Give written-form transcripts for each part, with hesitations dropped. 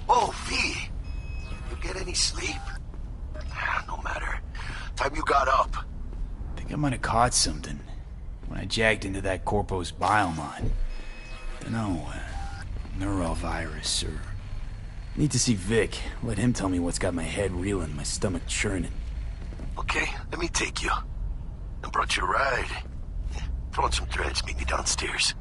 Oh, V. You get any sleep? No matter. Time you got up. I think I might have caught something when I jacked into that Corpo's biomon. Dunno, neurovirus or... Need to see Vic. Let him tell me what's got my head reeling, my stomach churning. Okay, let me take you. I brought you a ride. Throw on some threads, meet me downstairs.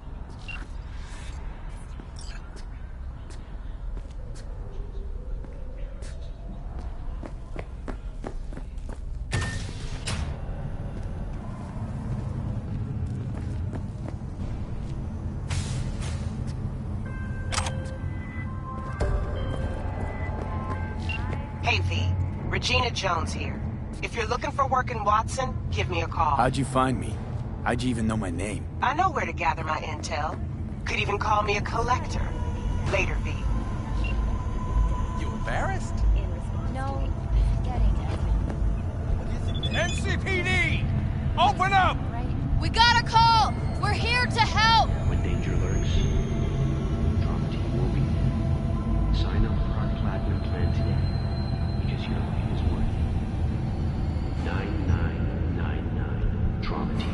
Hey, V. Regina Jones here. If you're looking for work in Watson, give me a call. How'd you find me? How'd you even know my name? I know where to gather my intel. Could even call me a collector. Later, V. You embarrassed? No, getting it. NCPD! Open up! Right? We got a call! We're here to help! When danger lurks, drop team will be there. Sign up for our platinum plan today, because you know it is worth it. 9999 Trauma Team.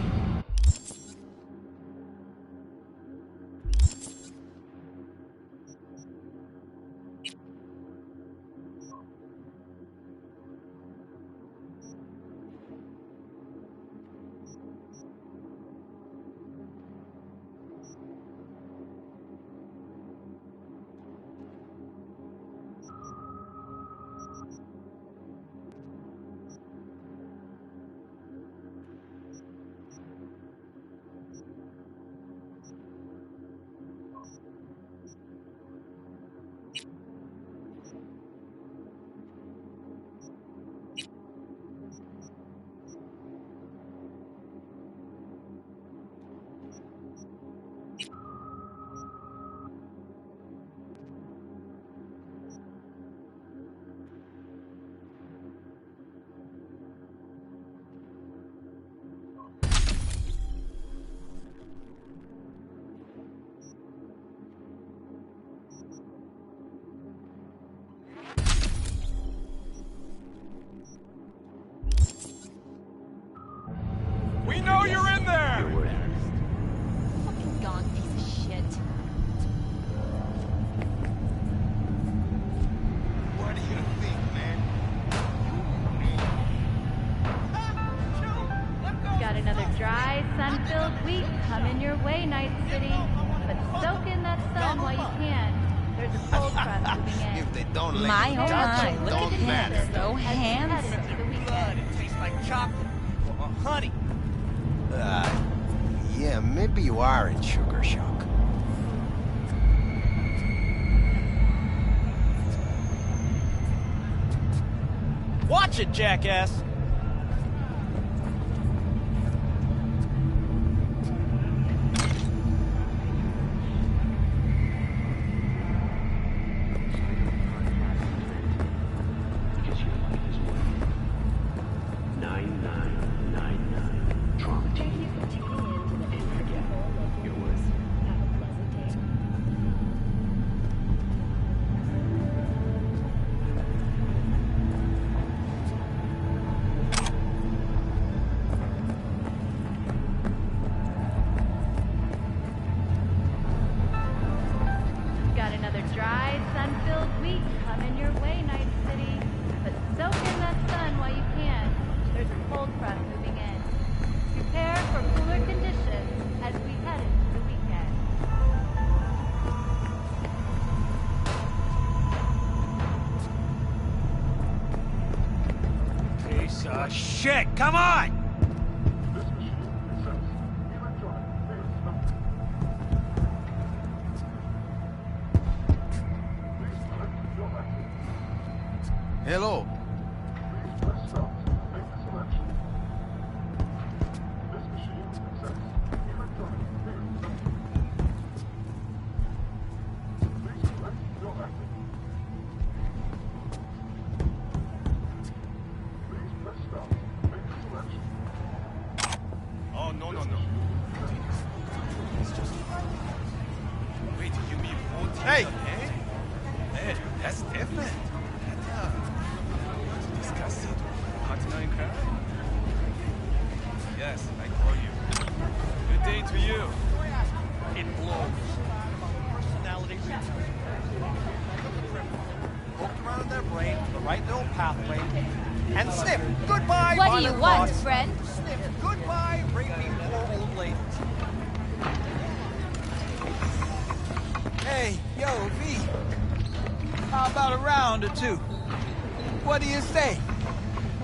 We know you're in there! Fucking gone piece of shit. What do you think, man? Got another dry, sun-filled week coming your way, Night City. But soak in that sun while you can. There's a cold front moving in. If they don't let My, you oh touch my, it, look don't at him. matter. So As we head handsome. into the Blood, weekend. it tastes like chocolate or honey. Yeah, maybe you are in sugar shock. Watch it, jackass! Because you know it is worth it. 9999 Trauma Team. And forget, you're worth it. Got another dry, sun-filled week coming your way, Night City. But soak in that sun while you can. There's a cold front moving in. Prepare for cooler conditions as we head into the weekend. Piece of shit, come on! Hello. Oh, no, no, no. Wait, you mean 14? Hey! Hey, that's right little pathway. And sniff goodbye, What do you violent want, thoughts. friend? Sniff goodbye, raping poor old ladies. Hey, yo, V. How about a round or two? What do you say?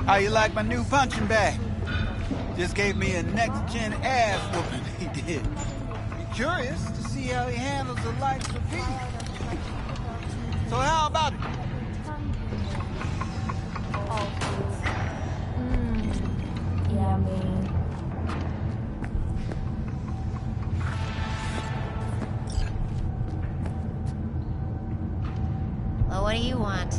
How you like my new punching bag? Just gave me a next-gen ass whooping, he did. Curious to see how he handles the likes of V. So how about it? Yummy. Well, what do you want?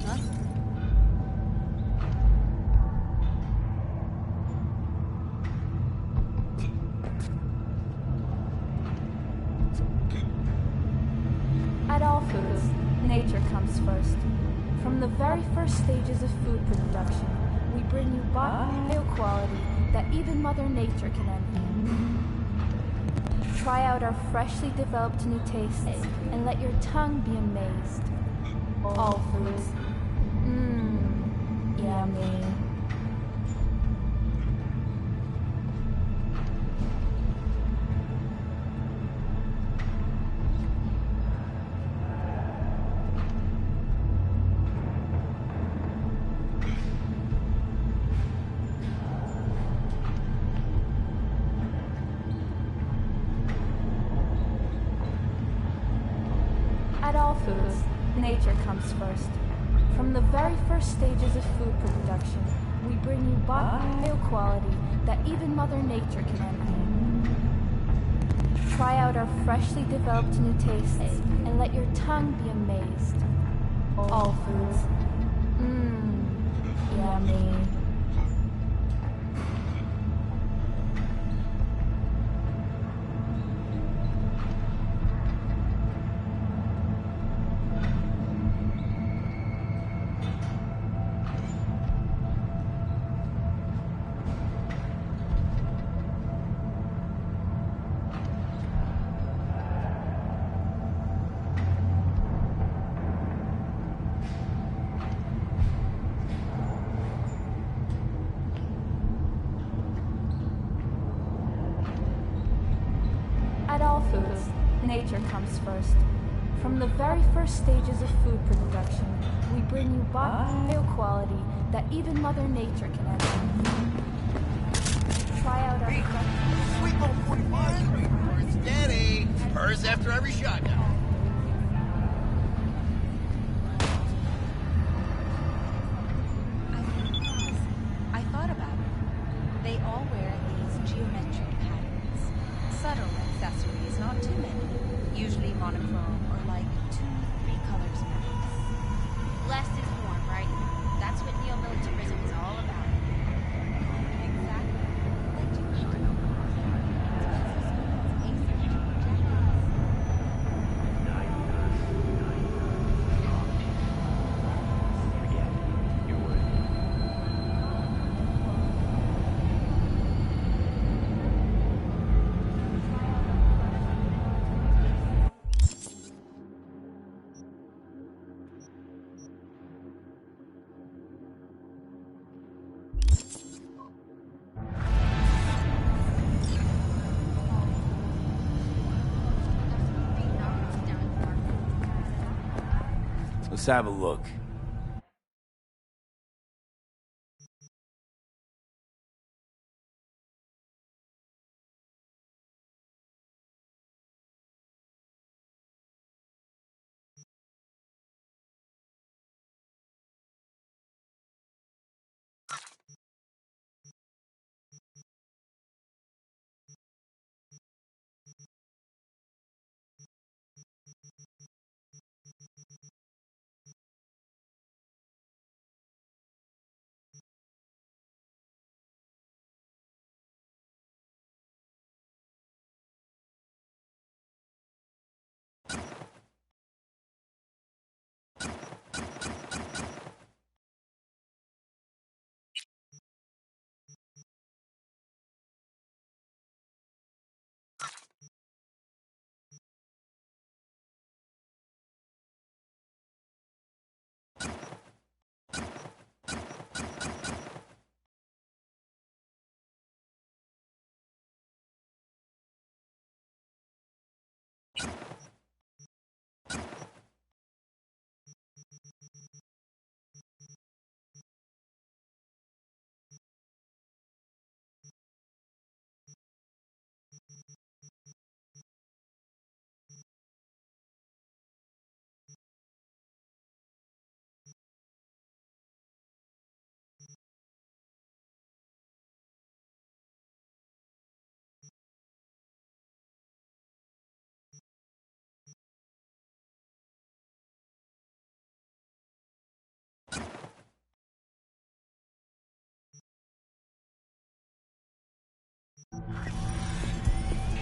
Huh? At all foods, nature comes first. From the very first stages of food production, we bring you bio-quality that even Mother Nature can envy. Try out our freshly developed new tastes and let your tongue be amazed. All foods. Mmm, yummy. At all foods, nature comes first. From the very first stages of food production, we bring you bio-quality that even Mother Nature can envy. Try out our freshly developed new tastes and let your tongue be amazed. All foods. Mmm, yummy. At all foods, nature comes first. From the very first stages of food production, we bring you bio-quality that even Mother Nature can envy. Try out our Sweet little 45 Street. Steady. Purrs after every shot now. I thought about it. They all wear these geometric patterns. Subtle accessories, not too many. Usually monochrome or like 2-3 colors max. Less is more, right? That's what neo-militarism is all about. Exactly. Like Let's have a look.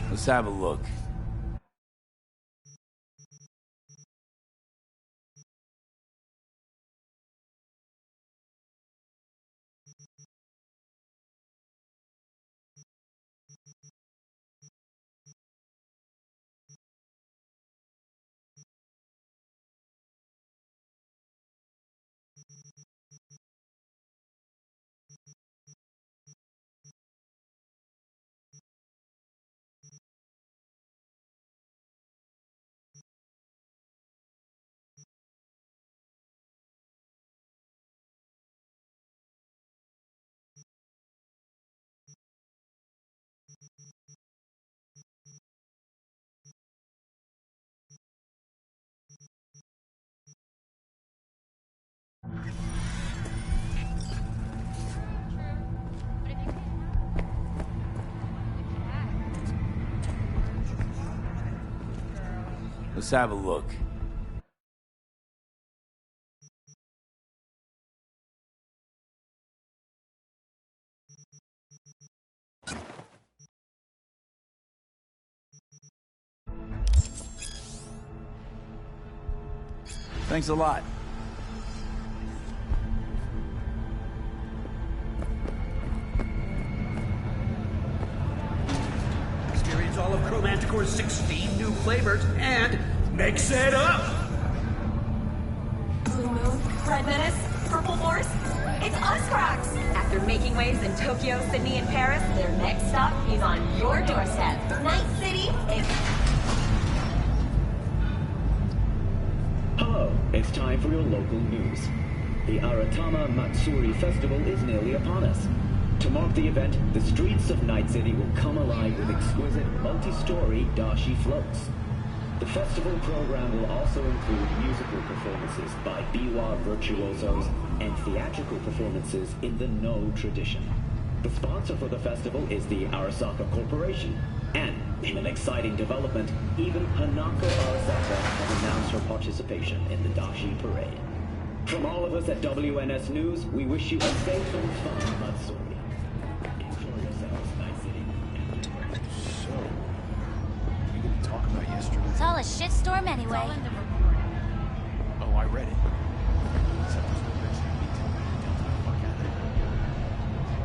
Let's have a look. Let's have a look. Thanks a lot. Experience all of Chromanticore's 16 new flavors and mix it up! Blue Moon, Red Menace, Purple Force, it's us, Cracks! After making waves in Tokyo, Sydney, and Paris, their next stop is on your doorstep. Night City is... Hello, it's time for your local news. The Aratama Matsuri Festival is nearly upon us. To mark the event, the streets of Night City will come alive with exquisite multi-story dashi floats. The festival program will also include musical performances by biwa virtuosos and theatrical performances in the No tradition. The sponsor for the festival is the Arasaka Corporation, and in an exciting development, even Hanako Arasaka has announced her participation in the Dashi Parade. From all of us at WNS News, we wish you a safe and fun Matsuri. Enjoy yourselves, Night City. So, we didn't talk about yesterday. It's all a shitstorm anyway. Oh, I read it. Except there's no mention of me telling me to tell the fuck out of there.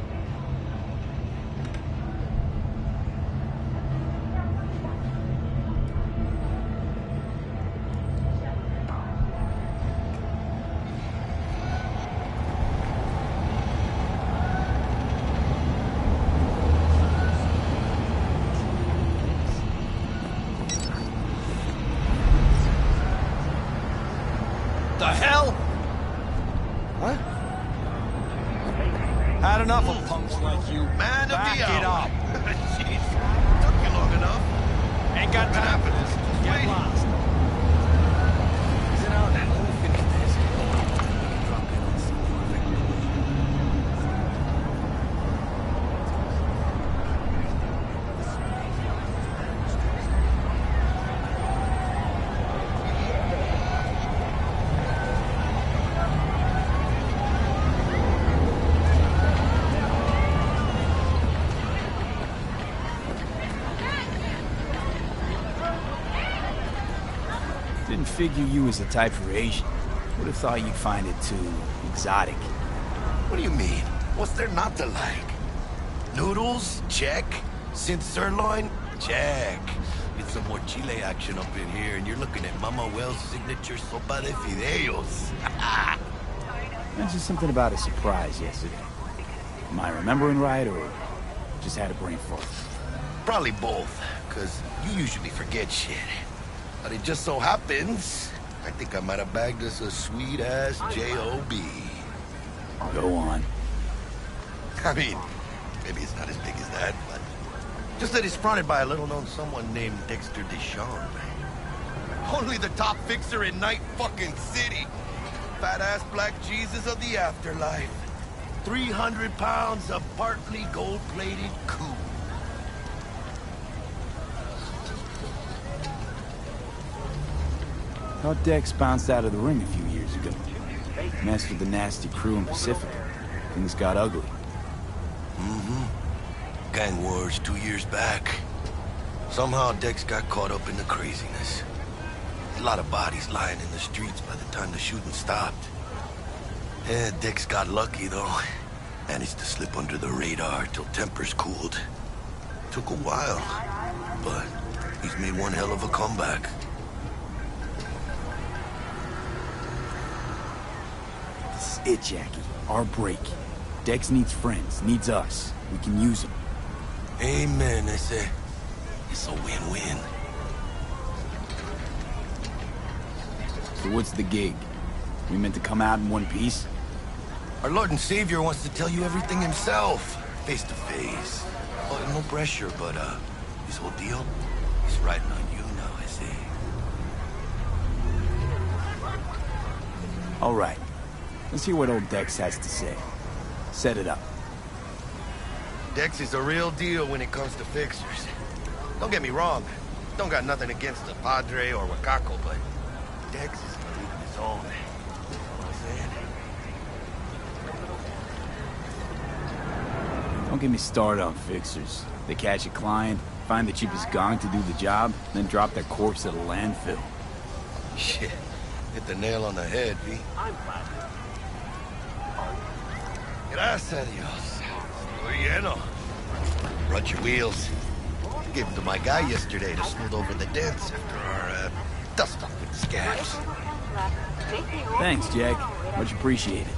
The hell? What? Had enough of punks like you. Man of Back the it hour. up. Jeez, took you long enough. Ain't got time for this. Get lost. Is it out? Let me finish this. Drop in on some Didn't figure you was the type for Asian. Would have thought you'd find it too exotic. What do you mean? What's there not to like? Noodles? Check. Synth sirloin? Check. Get some more chile action up in here, and you're looking at Mama Wells' signature sopa de fideos. Mentioned something about a surprise yesterday. Am I remembering right, or just had a brain fart? Probably both, because you usually forget shit. But it just so happens, I think I might have bagged us a sweet-ass J.O.B. Go on. I mean, maybe it's not as big as that, but just that it's fronted by a little-known someone named Dexter Deschamps. Only the top fixer in Night fucking City. Fat-ass black Jesus of the afterlife. 300 pounds of partly gold-plated cool. Thought Dex bounced out of the ring a few years ago. Messed with the nasty crew in Pacifica. Things got ugly. Mm-hmm. Gang wars 2 years back. Somehow Dex got caught up in the craziness. A lot of bodies lying in the streets by the time the shooting stopped. Yeah, Dex got lucky, though. Managed to slip under the radar till tempers cooled. Took a while, but he's made one hell of a comeback. This is it, Jackie. Our break. Dex needs friends, needs us. We can use them. Amen, I say. It's a win-win. So what's the gig? We meant to come out in one piece? Our Lord and Savior wants to tell you everything himself, face to face. Oh, no pressure, but, this whole deal is riding on you now, I say. All right. Let's hear what old Dex has to say. Set it up. Dex is a real deal when it comes to fixers. Don't get me wrong. Don't got nothing against the Padre or Wakako, but Dex is a league of his own. You know what I'm saying? Don't get me started on fixers. They catch a client, find the cheapest gong to do the job, then drop their corpse at a landfill. Shit. Hit the nail on the head, V. I'm glad. Gracias a Dios. Muy lleno. Brought your wheels. Gave them to my guy yesterday to smooth over the dents after our, dust-up with the scabs. Thanks, Jack. Much appreciated.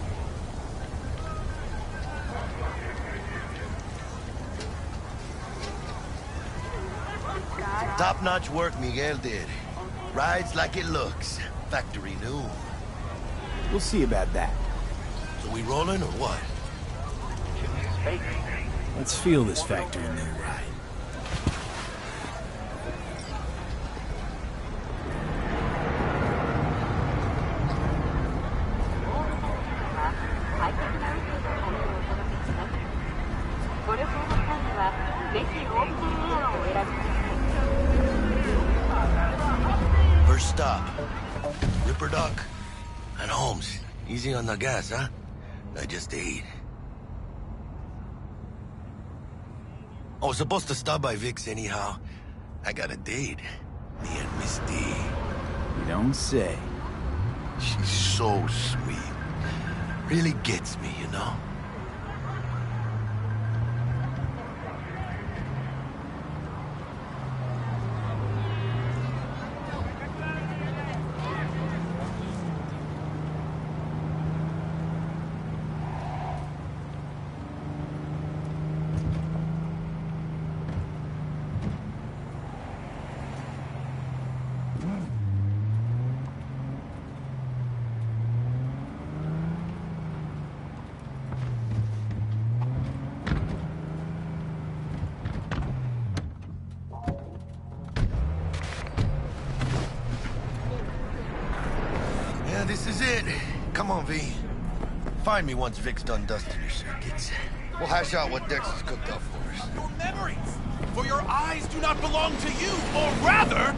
Top-notch work Miguel did. Rides like it looks. Factory new. We'll see about that. So we rolling or what? Let's feel this factory new ride. First stop. Ripper Dock and Holmes. Easy on the gas, huh? I just ate. I was supposed to stop by Vic's anyhow. I got a date. Me and Misty. You don't say. She's so sweet. Really gets me, you know? This is it. Come on, V. Find me once Vic's done dusting your circuits. We'll hash out what Dex has cooked up for us. Your memories! For your eyes do not belong to you, or rather,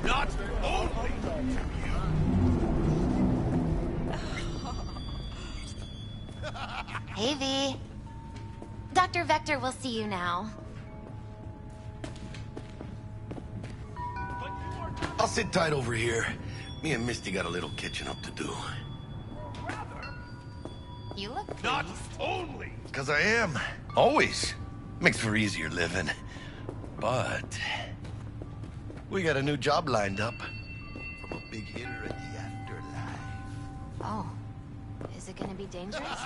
not only to you. Hey, V. Dr. Vector will see you now. I'll sit tight over here. Me and Misty got a little kitchen up to do. You look pleased. Not only. Because I am. Always. Makes for easier living. But we got a new job lined up from a big hitter in the afterlife. Oh. Is it gonna be dangerous?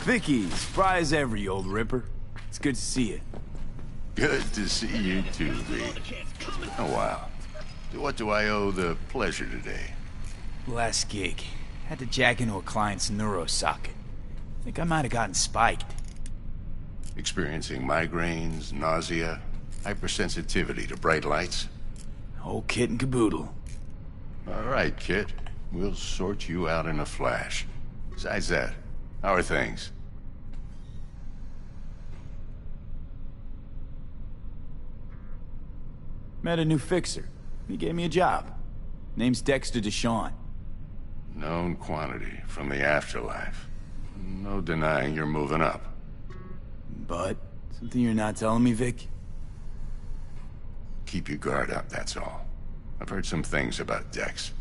Vicky, spry as ever, you old ripper. It's good to see you. Good to see you too, V. Oh, wow. What do I owe the pleasure today? Last gig. Had to jack into a client's neuro socket. Think I might have gotten spiked. Experiencing migraines, nausea, hypersensitivity to bright lights? Whole kit and caboodle. All right, kid. We'll sort you out in a flash. Besides that, how are things? Met a new fixer. He gave me a job. Name's Dexter Deshawn. Known quantity from the afterlife. No denying you're moving up. But, something you're not telling me, Vic? Keep your guard up, that's all. I've heard some things about Dex.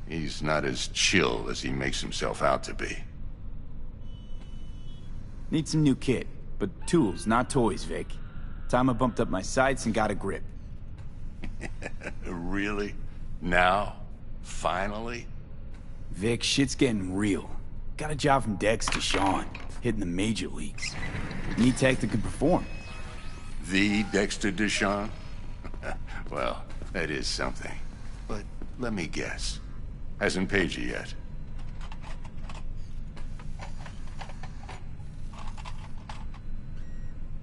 He's not as chill as he makes himself out to be. Need some new kit, but tools, not toys, Vic. Time I bumped up my sights and got a grip. Really? Now? Finally? Vic, shit's getting real. Got a job from Dex Deshawn, hitting the major leagues. Need tech that can perform. The Dexter Deshawn? Well, that is something. But let me guess. Hasn't paid you yet.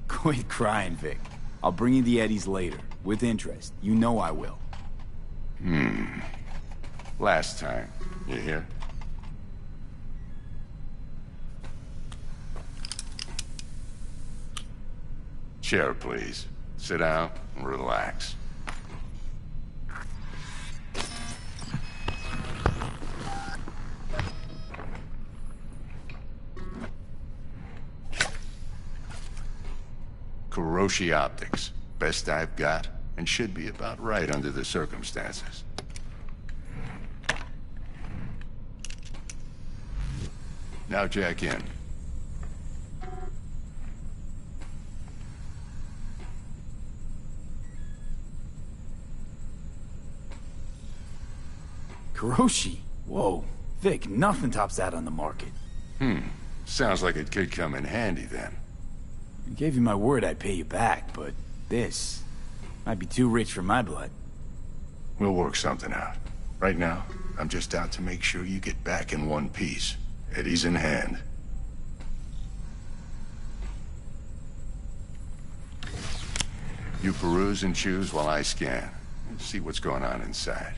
Quit crying, Vic. I'll bring you the eddies later, with interest. You know I will. Last time. You hear? Chair, please. Sit down and relax. Kuroshi Optics. Best I've got, and should be about right under the circumstances. Now jack in. Kuroshi? Whoa. Vic, nothing tops that on the market. Sounds like it could come in handy then. I gave you my word I'd pay you back, but this might be too rich for my blood. We'll work something out. Right now, I'm just out to make sure you get back in one piece. Eddie's in hand. You peruse and choose while I scan. See what's going on inside.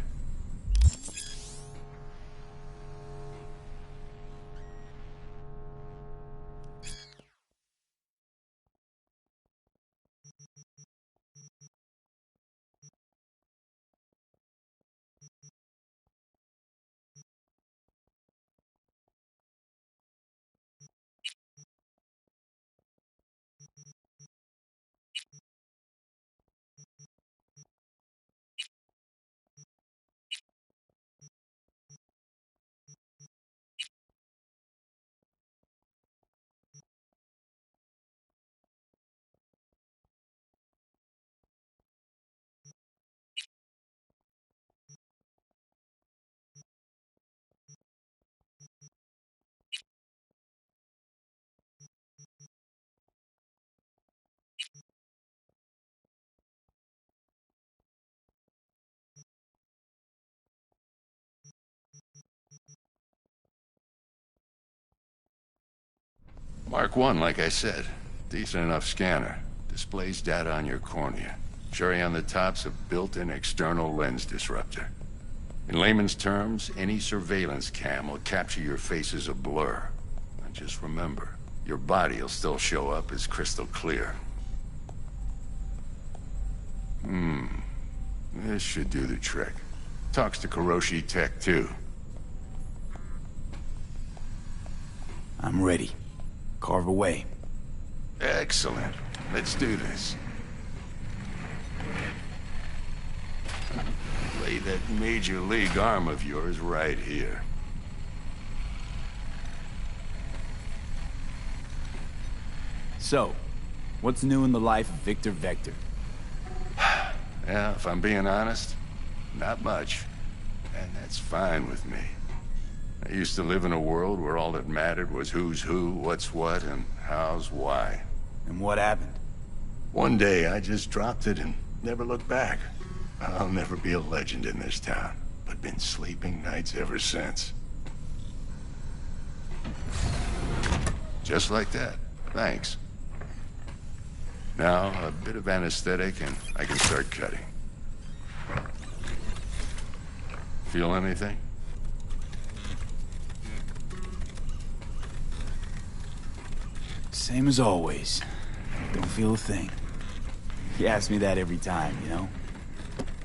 Mark 1, like I said. Decent enough scanner. Displays data on your cornea. Cherry on the top's a built-in external lens disruptor. In layman's terms, any surveillance cam will capture your face as a blur. And just remember, your body will still show up as crystal clear. This should do the trick. Talks to Kuroshi Tech, too. I'm ready. Carve away. Excellent. Let's do this. Lay that major league arm of yours right here. So, what's new in the life of Victor Vector? Yeah, if I'm being honest, not much. And that's fine with me. I used to live in a world where all that mattered was who's who, what's what, and how's why. And what happened? One day, I just dropped it and never looked back. I'll never be a legend in this town, but been sleeping nights ever since. Just like that. Thanks. Now, a bit of anesthetic and I can start cutting. Feel anything? Same as always. Don't feel a thing. You ask me that every time, you know?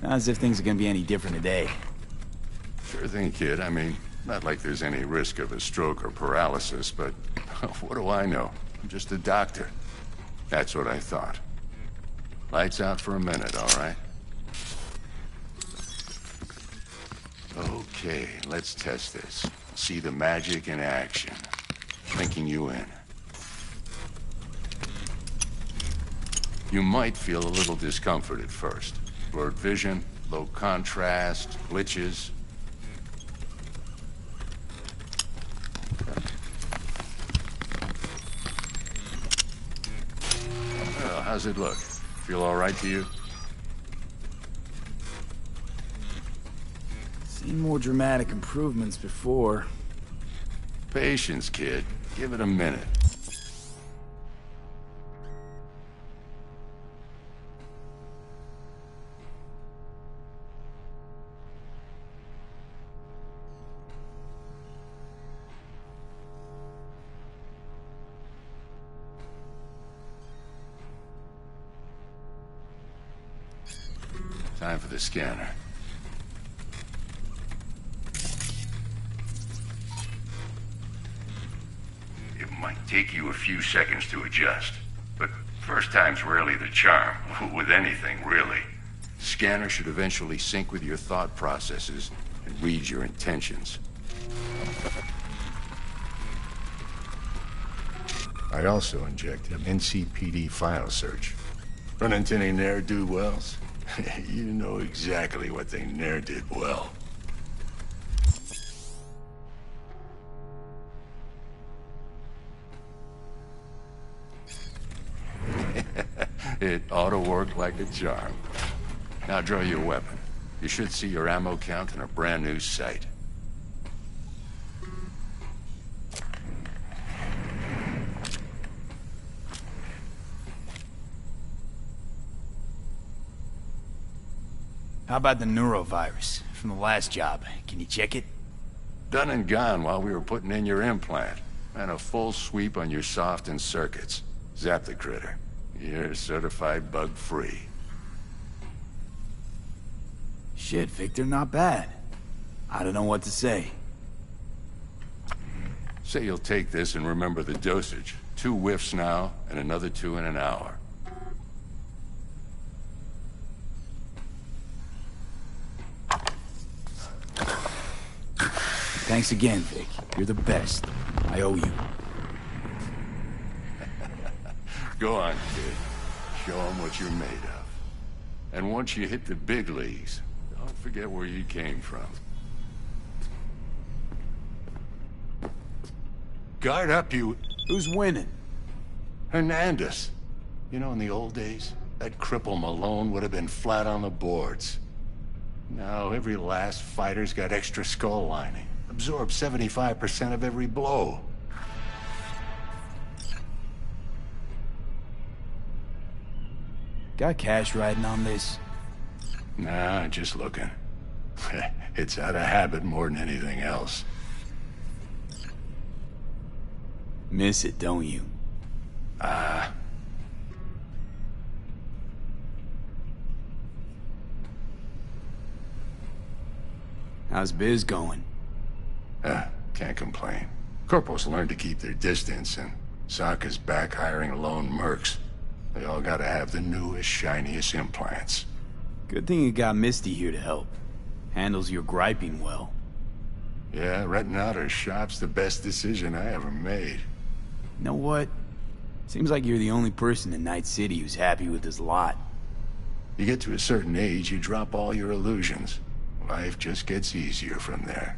Not as if things are gonna be any different today. Sure thing, kid. I mean, not like there's any risk of a stroke or paralysis, but what do I know? I'm just a doctor. That's what I thought. Lights out for a minute, all right? Okay, let's test this. See the magic in action. Linking you in. You might feel a little discomfort at first. Blurred vision, low contrast, glitches. Well, how's it look? Feel all right to you? Seen more dramatic improvements before. Patience, kid. Give it a minute. Time for the scanner. It might take you a few seconds to adjust, but first time's rarely the charm, with anything, really. Scanner should eventually sync with your thought processes and read your intentions. I also injected an NCPD file search. Run into any ne'er-do-wells? You know exactly what they ne'er did well. It ought to work like a charm. Now draw your weapon. You should see your ammo count in a brand new sight. How about the neurovirus from the last job? Can you check it? Done and gone while we were putting in your implant. And a full sweep on your soft and circuits. Zap the critter. You're certified bug-free. Shit, Victor, not bad. I don't know what to say. Say you'll take this and remember the dosage. 2 whiffs now, and another 2 in an hour. Thanks again, Vic. You're the best. I owe you. Go on, kid. Show them what you're made of. And once you hit the big leagues, don't forget where you came from. Guard up, you... Who's winning? Hernandez. You know, in the old days, that cripple Malone would have been flat on the boards. Now, every last fighter's got extra skull lining. Absorbs 75% of every blow. Got cash riding on this? Nah, just looking. It's out of habit more than anything else. Miss it, don't you? Ah. How's biz going? Can't complain. Corporals learn to keep their distance, and Sokka's back hiring lone mercs. They all gotta have the newest, shiniest implants. Good thing you got Misty here to help. Handles your griping well. Yeah, renting out her shop's the best decision I ever made. You know what? Seems like you're the only person in Night City who's happy with this lot. You get to a certain age, you drop all your illusions. Life just gets easier from there.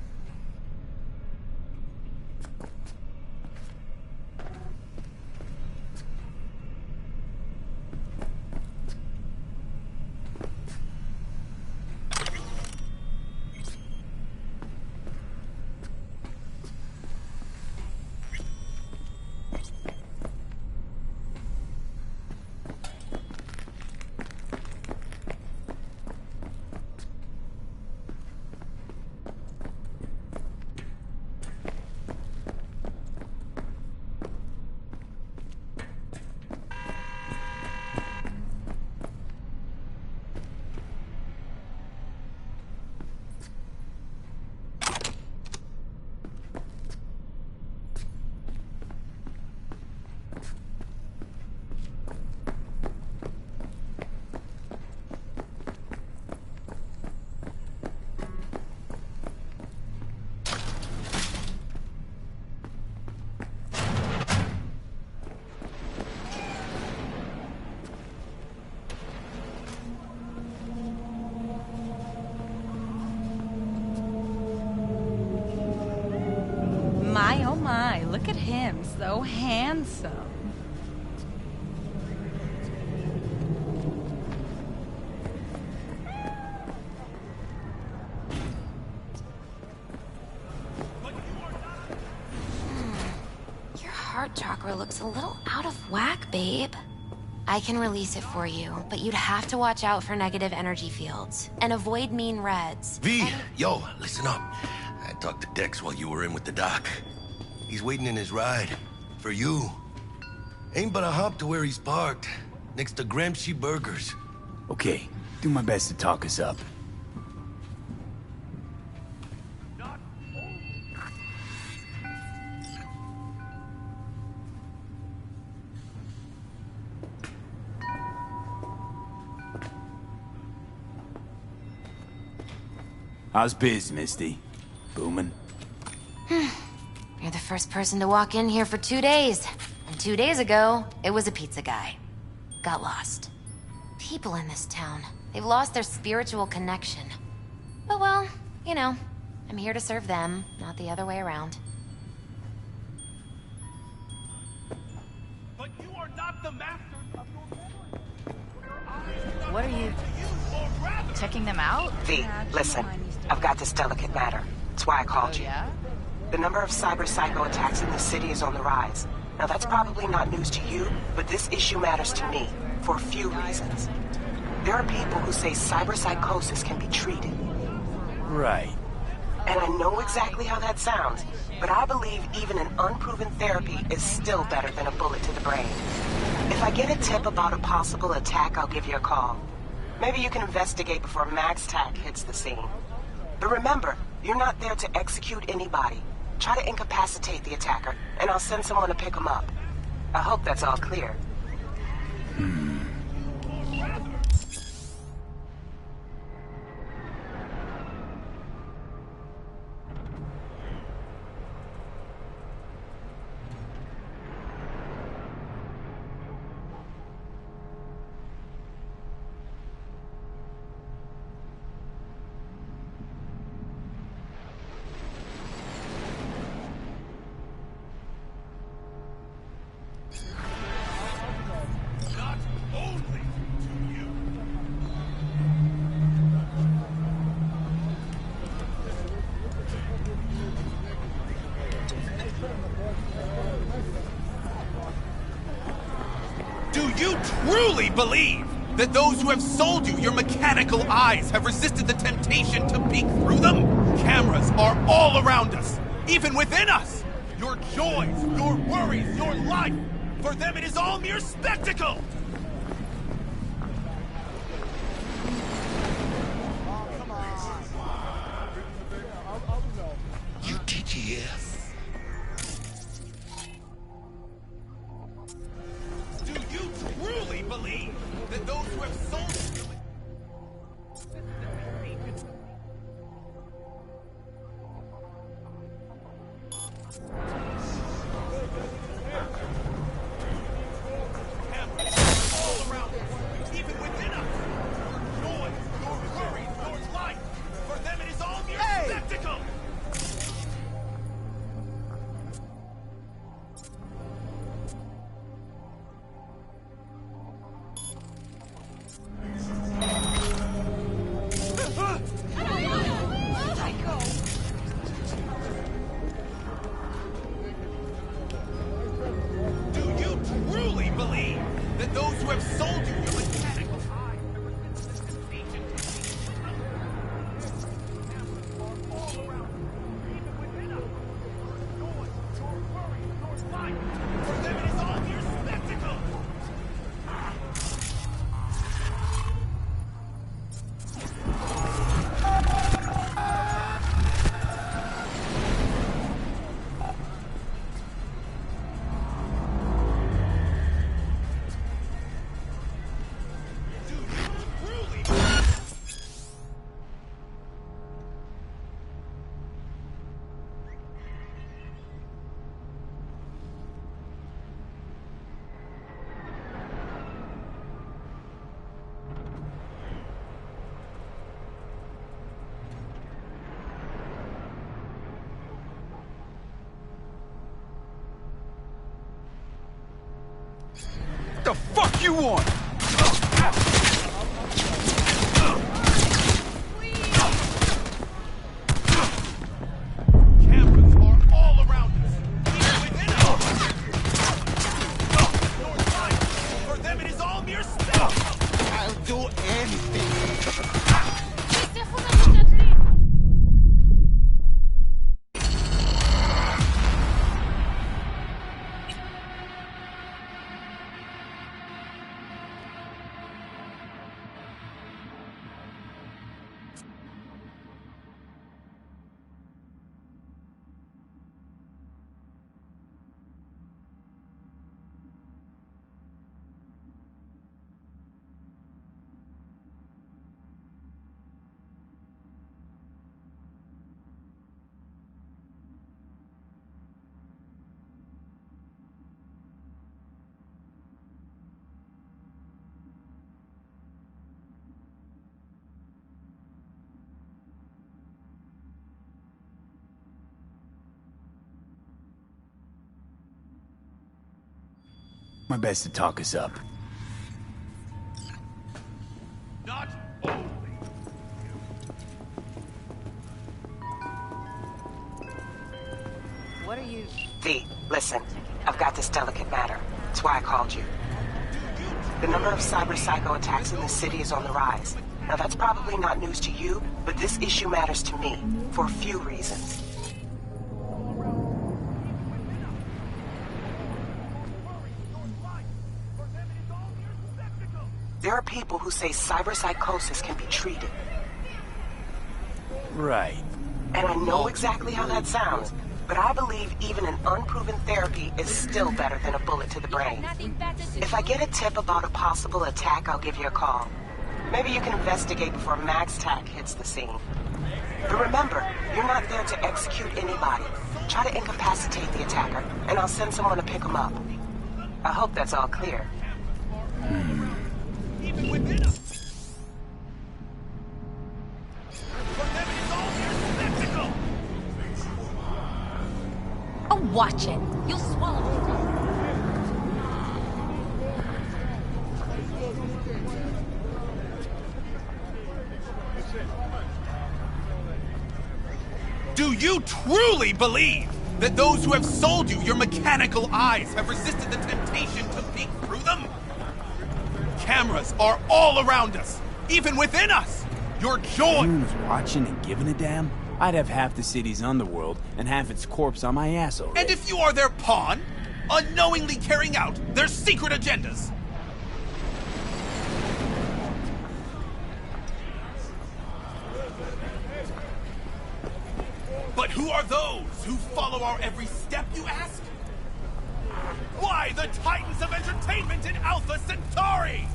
Look at him, so handsome. Your heart chakra looks a little out of whack, babe. I can release it for you, but you'd have to watch out for negative energy fields and avoid mean reds. V, yo, listen up. I talked to Dex while you were in with the doc. He's waiting in his ride. For you. Ain't but a hop to where he's parked. Next to Gramsci Burgers. Okay, do my best to talk us up. How's biz, Misty? Booming? You're the first person to walk in here for 2 days. And 2 days ago, it was a pizza guy. Got lost. People in this town, they've lost their spiritual connection. But well, you know, I'm here to serve them, not the other way around. But you are not the masters of your memory. What are you... checking them out? V, listen. I've got this delicate matter. That's why I called you. Yeah? The number of cyber psycho attacks in the city is on the rise. Now that's probably not news to you, but this issue matters to me for a few reasons. There are people who say cyber psychosis can be treated. Right. And I know exactly how that sounds, but I believe even an unproven therapy is still better than a bullet to the brain. If I get a tip about a possible attack, I'll give you a call. Maybe you can investigate before Max Tack hits the scene. But remember, you're not there to execute anybody. Try to incapacitate the attacker, and I'll send someone to pick him up. I hope that's all clear. Do you truly believe that those who have sold you your mechanical eyes have resisted the temptation to peek through them? Cameras are all around us, even within us. Your joys, your worries, your life, for them it is all mere spectacle. UTGF. Do you truly believe that those who have sold you... all around us, even within us. Your joys, your worries, your life, for them it is all mere spectacle. Do you truly believe that those who have sold you your mechanical eye... The fuck you want? Cameras are all around us, even within us. North side. For them, it is all mere spell. I'll do anything. My best to talk us up. Not only. What are you... V, listen. I've got this delicate matter. That's why I called you. The number of cyber psycho attacks in the city is on the rise. Now that's probably not news to you, but this issue matters to me for a few reasons. There are people who say cyberpsychosis can be treated. Right. And I know exactly how that sounds, but I believe even an unproven therapy is still better than a bullet to the brain. If I get a tip about a possible attack, I'll give you a call. Maybe you can investigate before Max Tack hits the scene. But remember, you're not there to execute anybody. Try to incapacitate the attacker, and I'll send someone to pick him up. I hope that's all clear. Even within us. For them, it is all mere spectacle. Oh, watch it. You'll swallow it. Do you truly believe that those who have sold you your mechanical eyes have resisted the temptation to peek through them? Cameras are all around us, even within us. Your joy... Anyone was watching and giving a damn? I'd have half the city's underworld and half its corpse on my ass already. And if you are their pawn, unknowingly carrying out their secret agendas. But who are those who follow our every step, you ask? Why, the titans of entertainment in Alpha Centauri!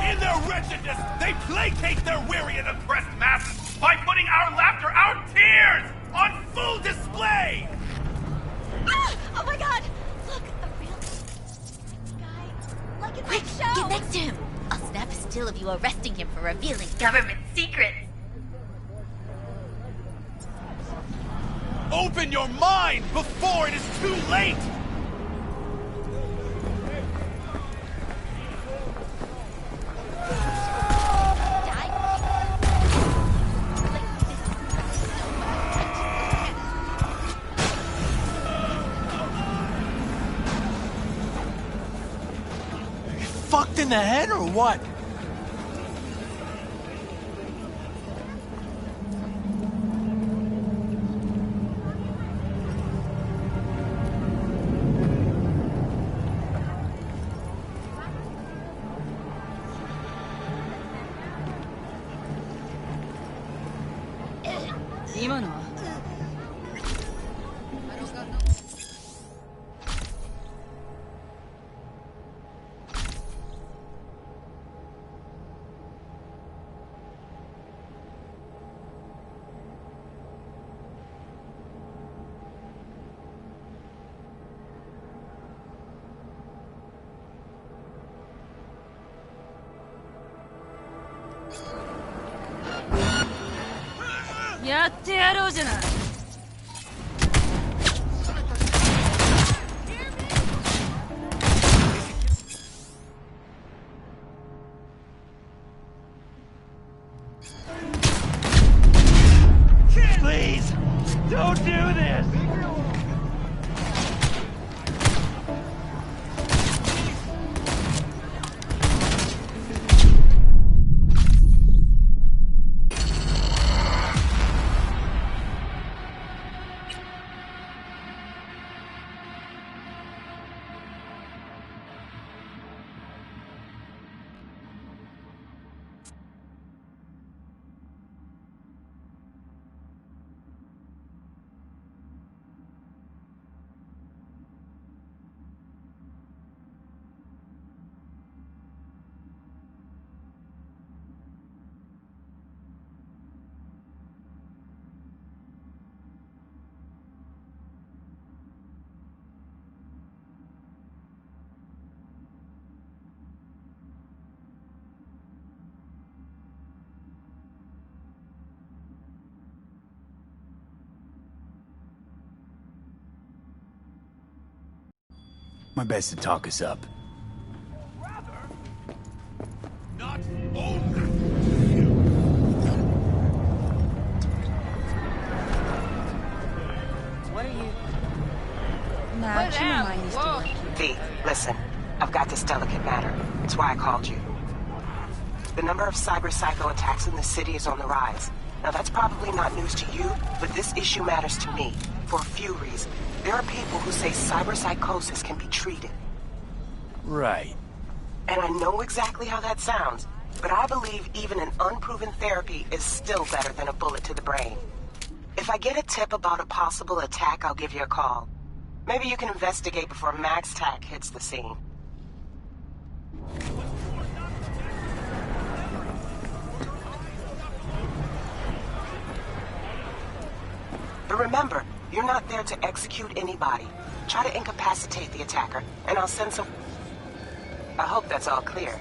In their wretchedness, they placate their weary and oppressed masses by putting our laughter, our tears, on full display! Ah! Oh my god! Look, a real guy, like in that show! Get next to him! I'll snap a still of you arresting him for revealing government secrets! Open your mind before it is too late! Fucked in the head or what? do this! My best to talk us up. Not over. What are you? Nah, Chimamai used to work here. V, listen. I've got this delicate matter. That's why I called you. The number of cyber psycho attacks in the city is on the rise. Now that's probably not news to you, but this issue matters to me for a few reasons. There are people who say cyber psychosis can be treated. Right. And I know exactly how that sounds, but I believe even an unproven therapy is still better than a bullet to the brain. If I get a tip about a possible attack, I'll give you a call. Maybe you can investigate before Max Tack hits the scene. But remember, you're not there to execute anybody. Try to incapacitate the attacker, and I'll send some... I hope that's all clear.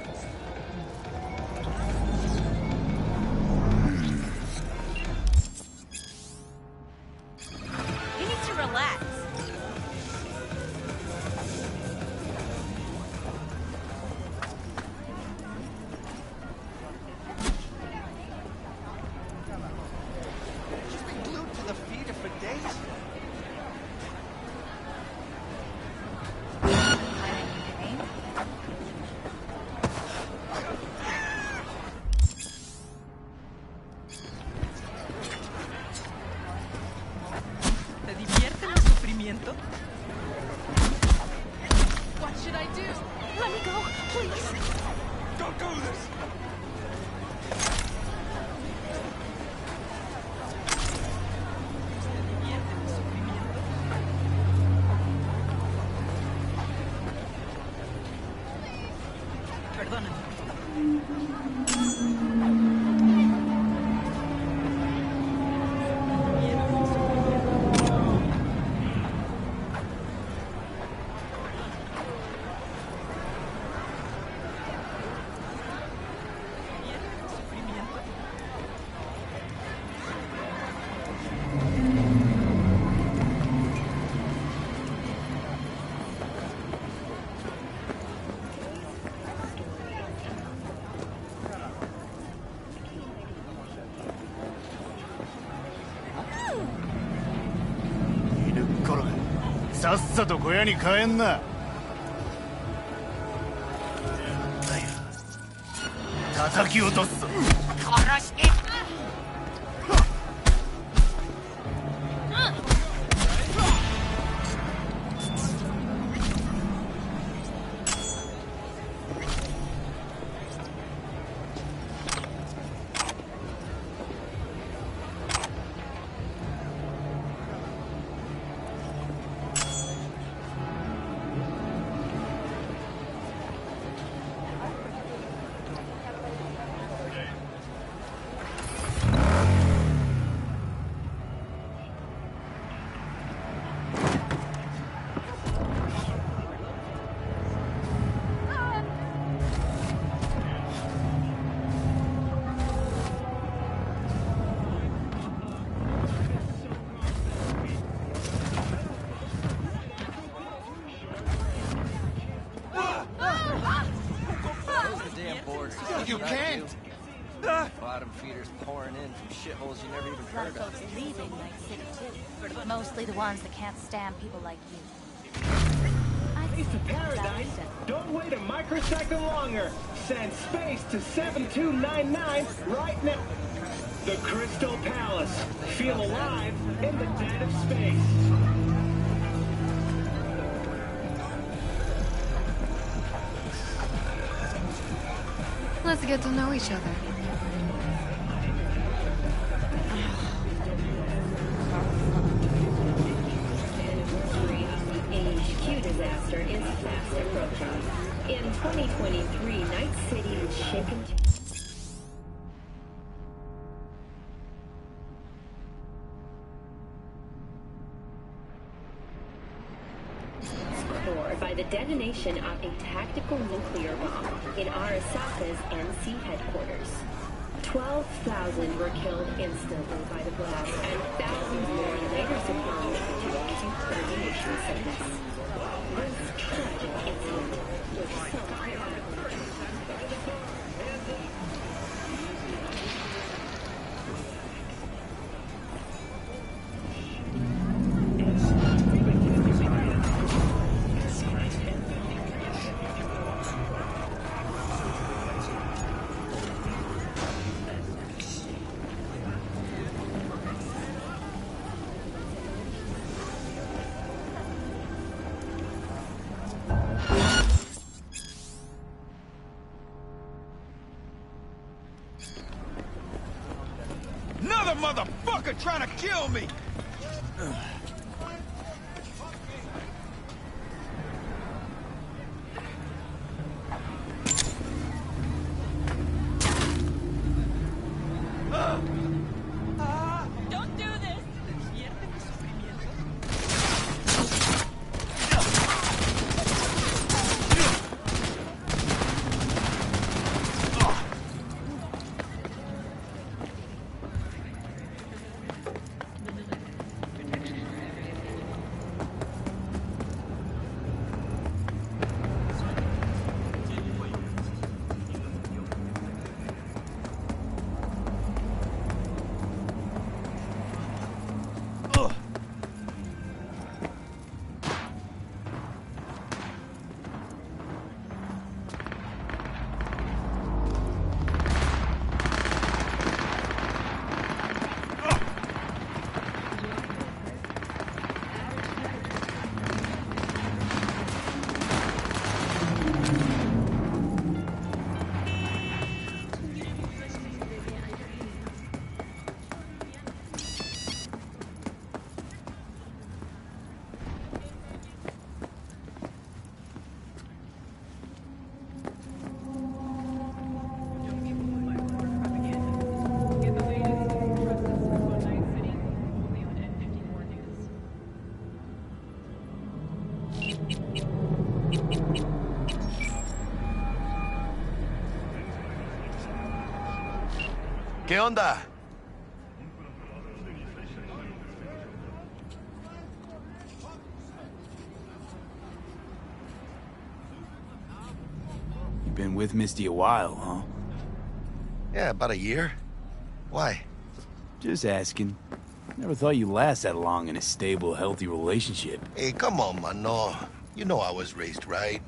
You need to relax. She's been glued to the feeder for days. ¿Te divierte el sufrimiento? What should I do? Let me go, please. Don't do this! Perdóname.さっさと小屋に帰んな。叩き落とすぞ。殺して。You can't! bottom feeders pouring in from shitholes you never even A lot heard of of. folks leaving Night City too. Mostly the ones that can't stand people like you. Space to paradise? Don't wait a microsecond longer. Send space to 7299 right now. The Crystal Palace. Feel alive in the dead of space. Let's get to know each other. HQ disaster is fast approaching. In 2023, Night City is shaken to... core by the detonation of a tactical nuclear bomb in Arasaka's NC headquarters. 12,000 were killed instantly by the blast, and thousands more later succumbed to a termination sentence. This tragic incident was so Another motherfucker trying to kill me! Don't do this. Despierte mi sufrimiento. ¿Qué onda? You've been with Misty a while, huh? Yeah, about a year. Why? Just asking. Never thought you'd last that long in a stable, healthy relationship. Hey, come on, mano. You know I was raised right.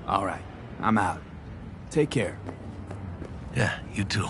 All right, I'm out. Take care. Yeah, you too.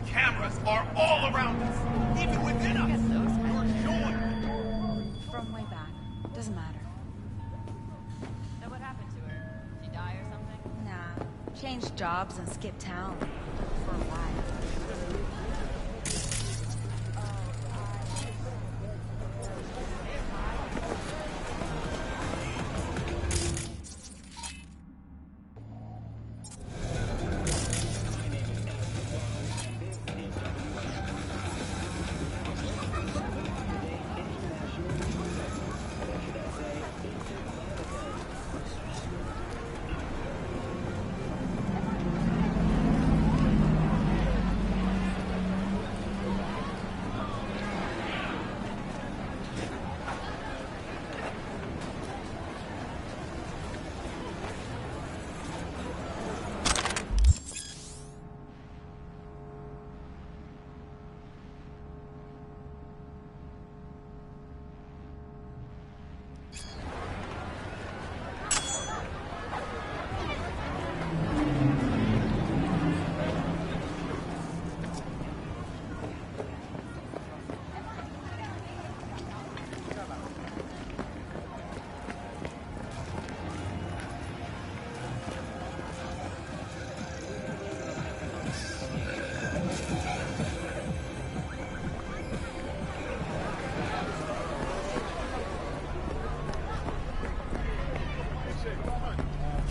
Cameras are all around us, even within us. Your joy. From way back. Doesn't matter. So what happened to her? Did she die or something? Nah. Changed jobs and skipped town. For a while.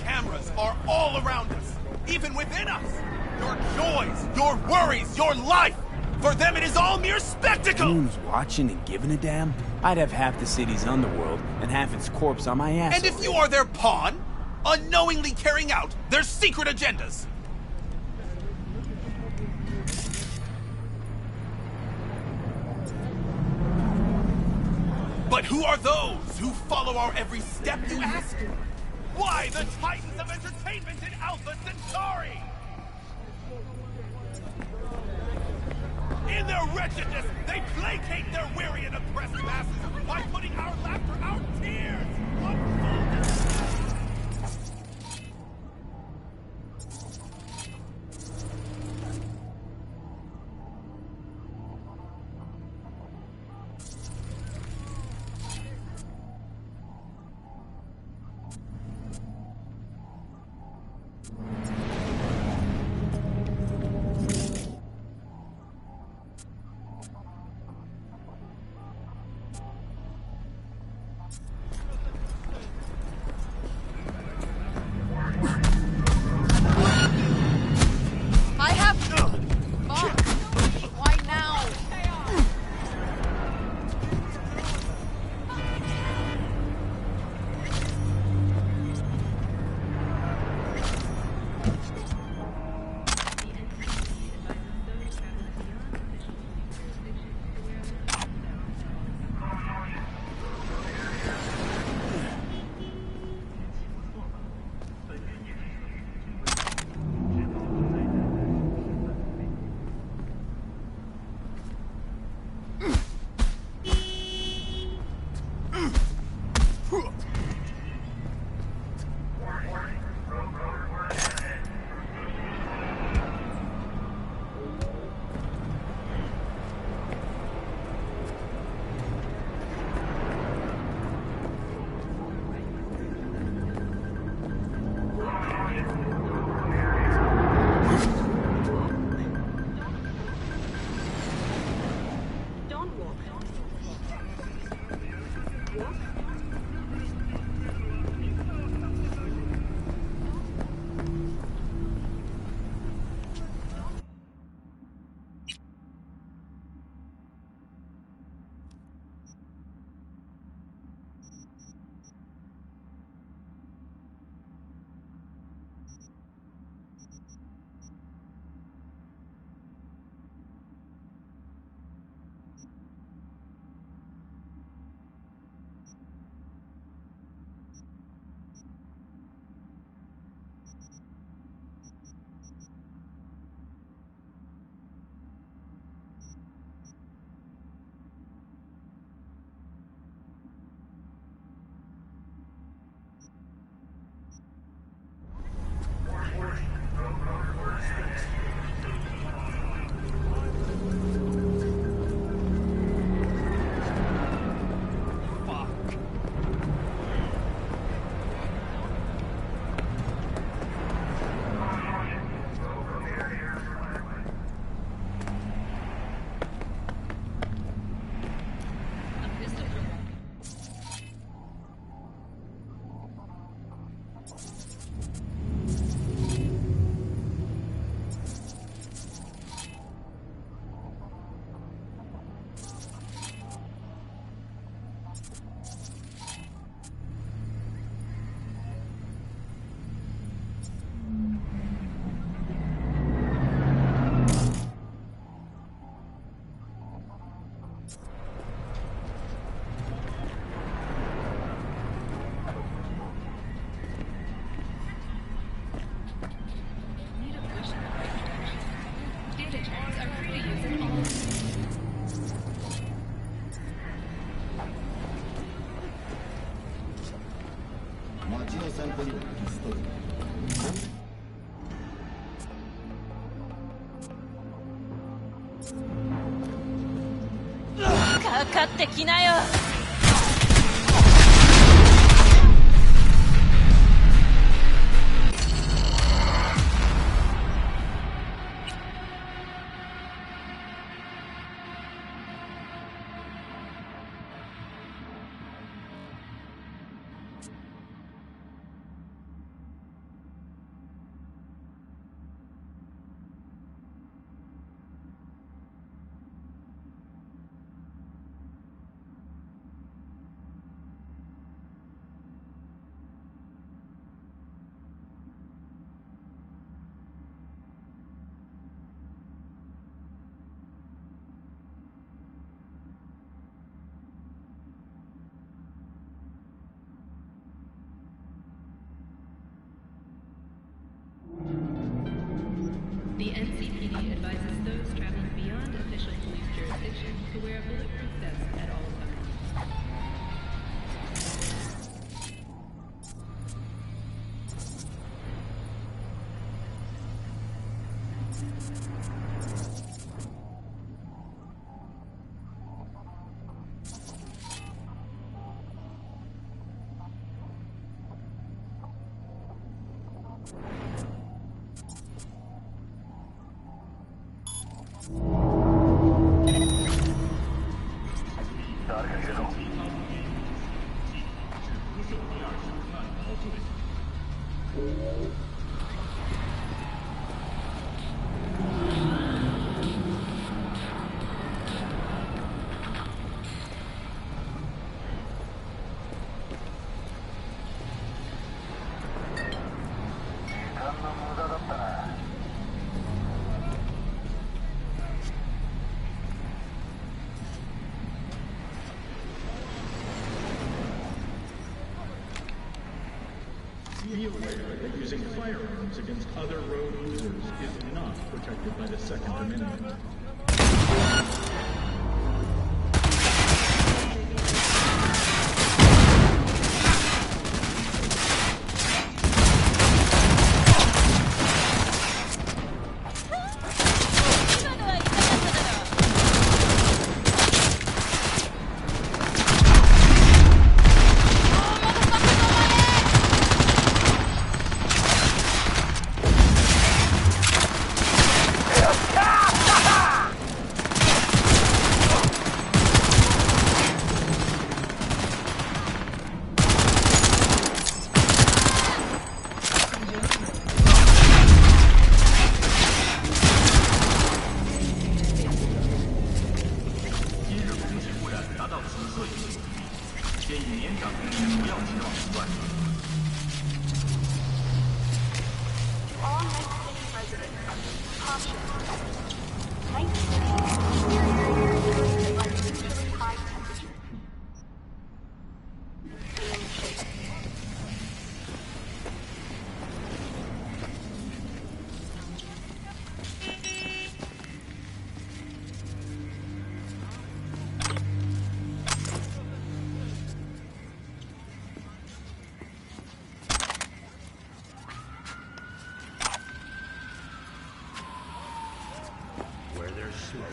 Cameras are all around us, even within us. Your joys, your worries, your life. For them, it is all mere spectacle. Anyone who's watching and giving a damn, I'd have half the city's underworld and half its corpse on my ass. And if you are their pawn, unknowingly carrying out their secret agendas. But who are those who follow our every step, you ask? Why, the titans of entertainment in Alpha Centauri! In their wretchedness, they placate their weary and oppressed masses by putting our laughter, our tears, on full. かかってきなよ。The NCPD advises those traveling beyond official police jurisdiction to wear a bulletproof vest at all times. Be aware that using firearms against other road users is not protected by the Second Amendment. Where there's smoke,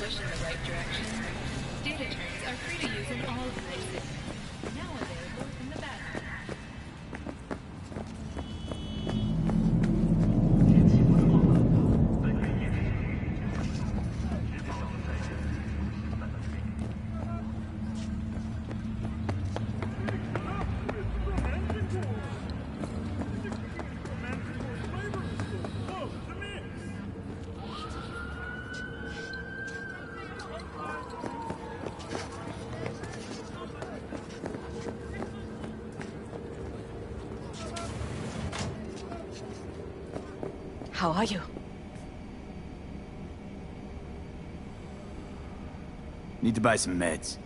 push in the right direction, data turns are free to use in all of Night City. Now available in the bathroom. How are you? Need to buy some meds.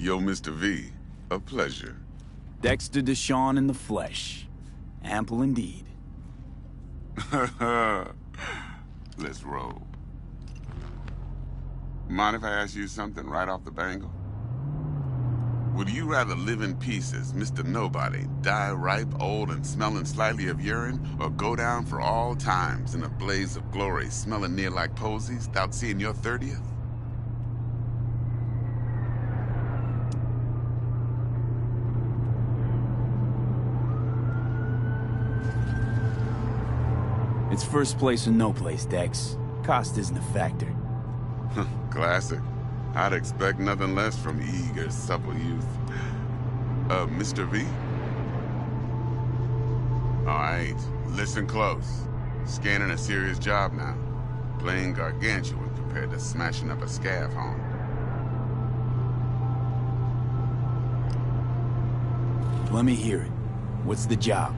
Yo, Mr. V, a pleasure. Dexter Deshawn in the flesh. Ample indeed. Let's roll. Mind if I ask you something right off the bangle? Would you rather live in pieces, Mr. Nobody, die ripe, old, and smelling slightly of urine, or go down for all times in a blaze of glory, smelling near like posies, without seeing your 30th? It's first place or no place, Dex. Cost isn't a factor. Classic. I'd expect nothing less from eager, supple youth. Mr. V? All right, listen close. Scanning a serious job now. Playing gargantuan compared to smashing up a scav home. Let me hear it. What's the job?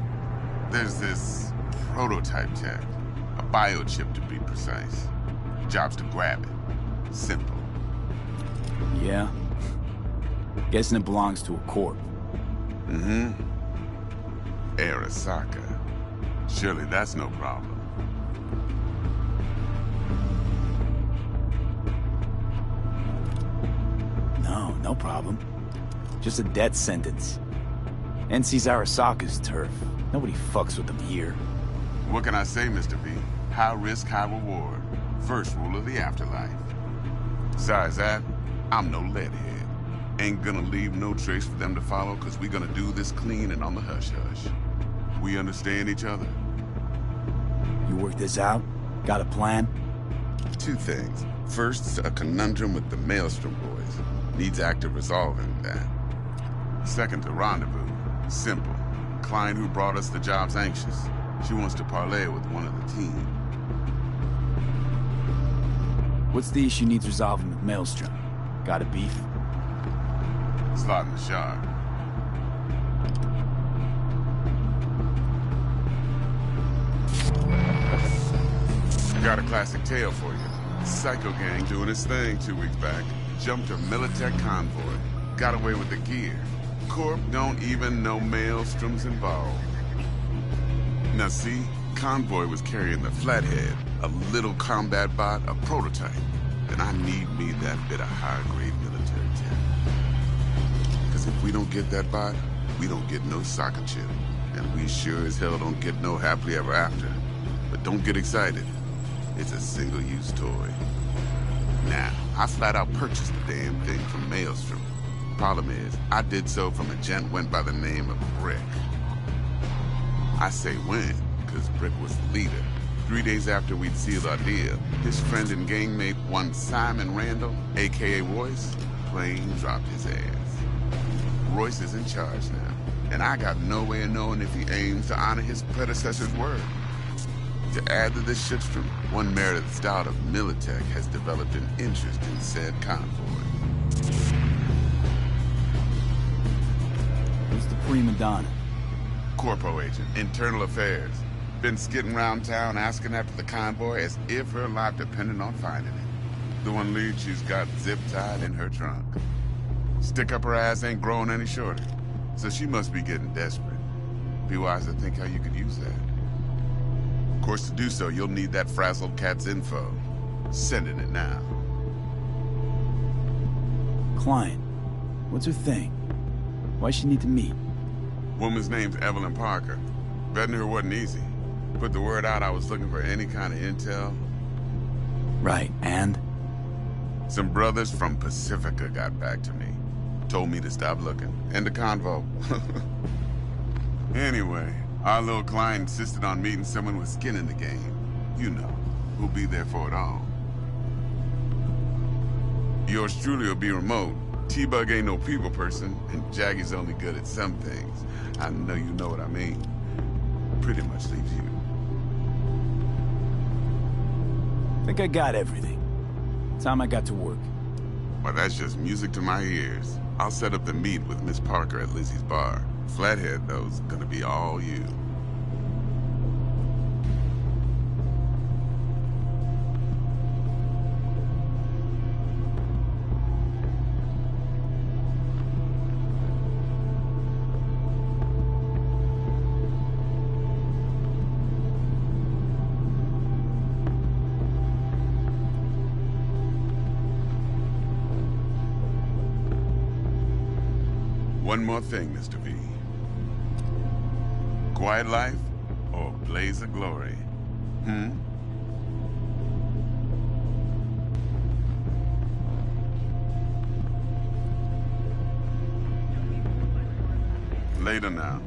There's this prototype tech. A biochip, to be precise. Job's to grab it. Simple. Yeah? Guessing it belongs to a corp. Mm-hmm. Arasaka. Surely that's no problem. No problem. Just a death sentence. NC's Arasaka's turf. Nobody fucks with them here. What can I say, Mr. V? High risk, high reward. First rule of the afterlife. Besides that, I'm no leadhead. Ain't gonna leave no trace for them to follow, cause we gonna do this clean and on the hush-hush. We understand each other? You work this out? Got a plan? Two things. First, a conundrum with the Maelstrom boys. Needs active resolving that. Second, a rendezvous. Simple. Client who brought us the job's anxious. She wants to parlay with one of the team. What's the issue needs resolving with Maelstrom? Got a beef? Slot in the shard. Got a classic tale for you. Psycho gang doing its thing 2 weeks back. Jumped a Militech convoy. Got away with the gear. Corp don't even know Maelstrom's involved. Now see, convoy was carrying the Flathead, a little combat bot, a prototype. Then I need me that bit of high-grade military tech. Because if we don't get that bot, we don't get no soccer chip. And we sure as hell don't get no happily ever after. But don't get excited. It's a single-use toy. Now, I flat out purchased the damn thing from Maelstrom. Problem is, I did so from a gent went by the name of Brick. I say when, because Brick was the leader. 3 days after we'd sealed our deal, his friend and gangmate, one Simon Randall, a.k.a. Royce, plain dropped his ass. Royce is in charge now, and I got no way of knowing if he aims to honor his predecessor's word. To add to this shitstorm, one Meredith Stout of Militech has developed an interest in said convoy. Who's the prima donna? Corpo agent, internal affairs. Been skidding around town asking after the convoy as if her life depended on finding it. The one lead she's got zip-tied in her trunk. Stick up her ass ain't growing any shorter, so she must be getting desperate. Be wise to think how you could use that. Of course, to do so, you'll need that frazzled cat's info. Sending it now. Client. What's her thing? Why she need to meet? Woman's name's Evelyn Parker. Vetting her wasn't easy. Put the word out I was looking for any kind of intel. Right, and? Some brothers from Pacifica got back to me. Told me to stop looking. End the convo. Anyway, our little client insisted on meeting someone with skin in the game. You know, who'll be there for it all. Yours truly will be remote. T-Bug ain't no people person, and Jaggy's only good at some things. I know you know what I mean. Pretty much leaves you. Think I got everything. Time I got to work. Well, that's just music to my ears. I'll set up the meet with Miss Parker at Lizzie's bar. Flathead, though's gonna be all you. One more thing, Mr. V. Quiet life or blaze of glory? Later now.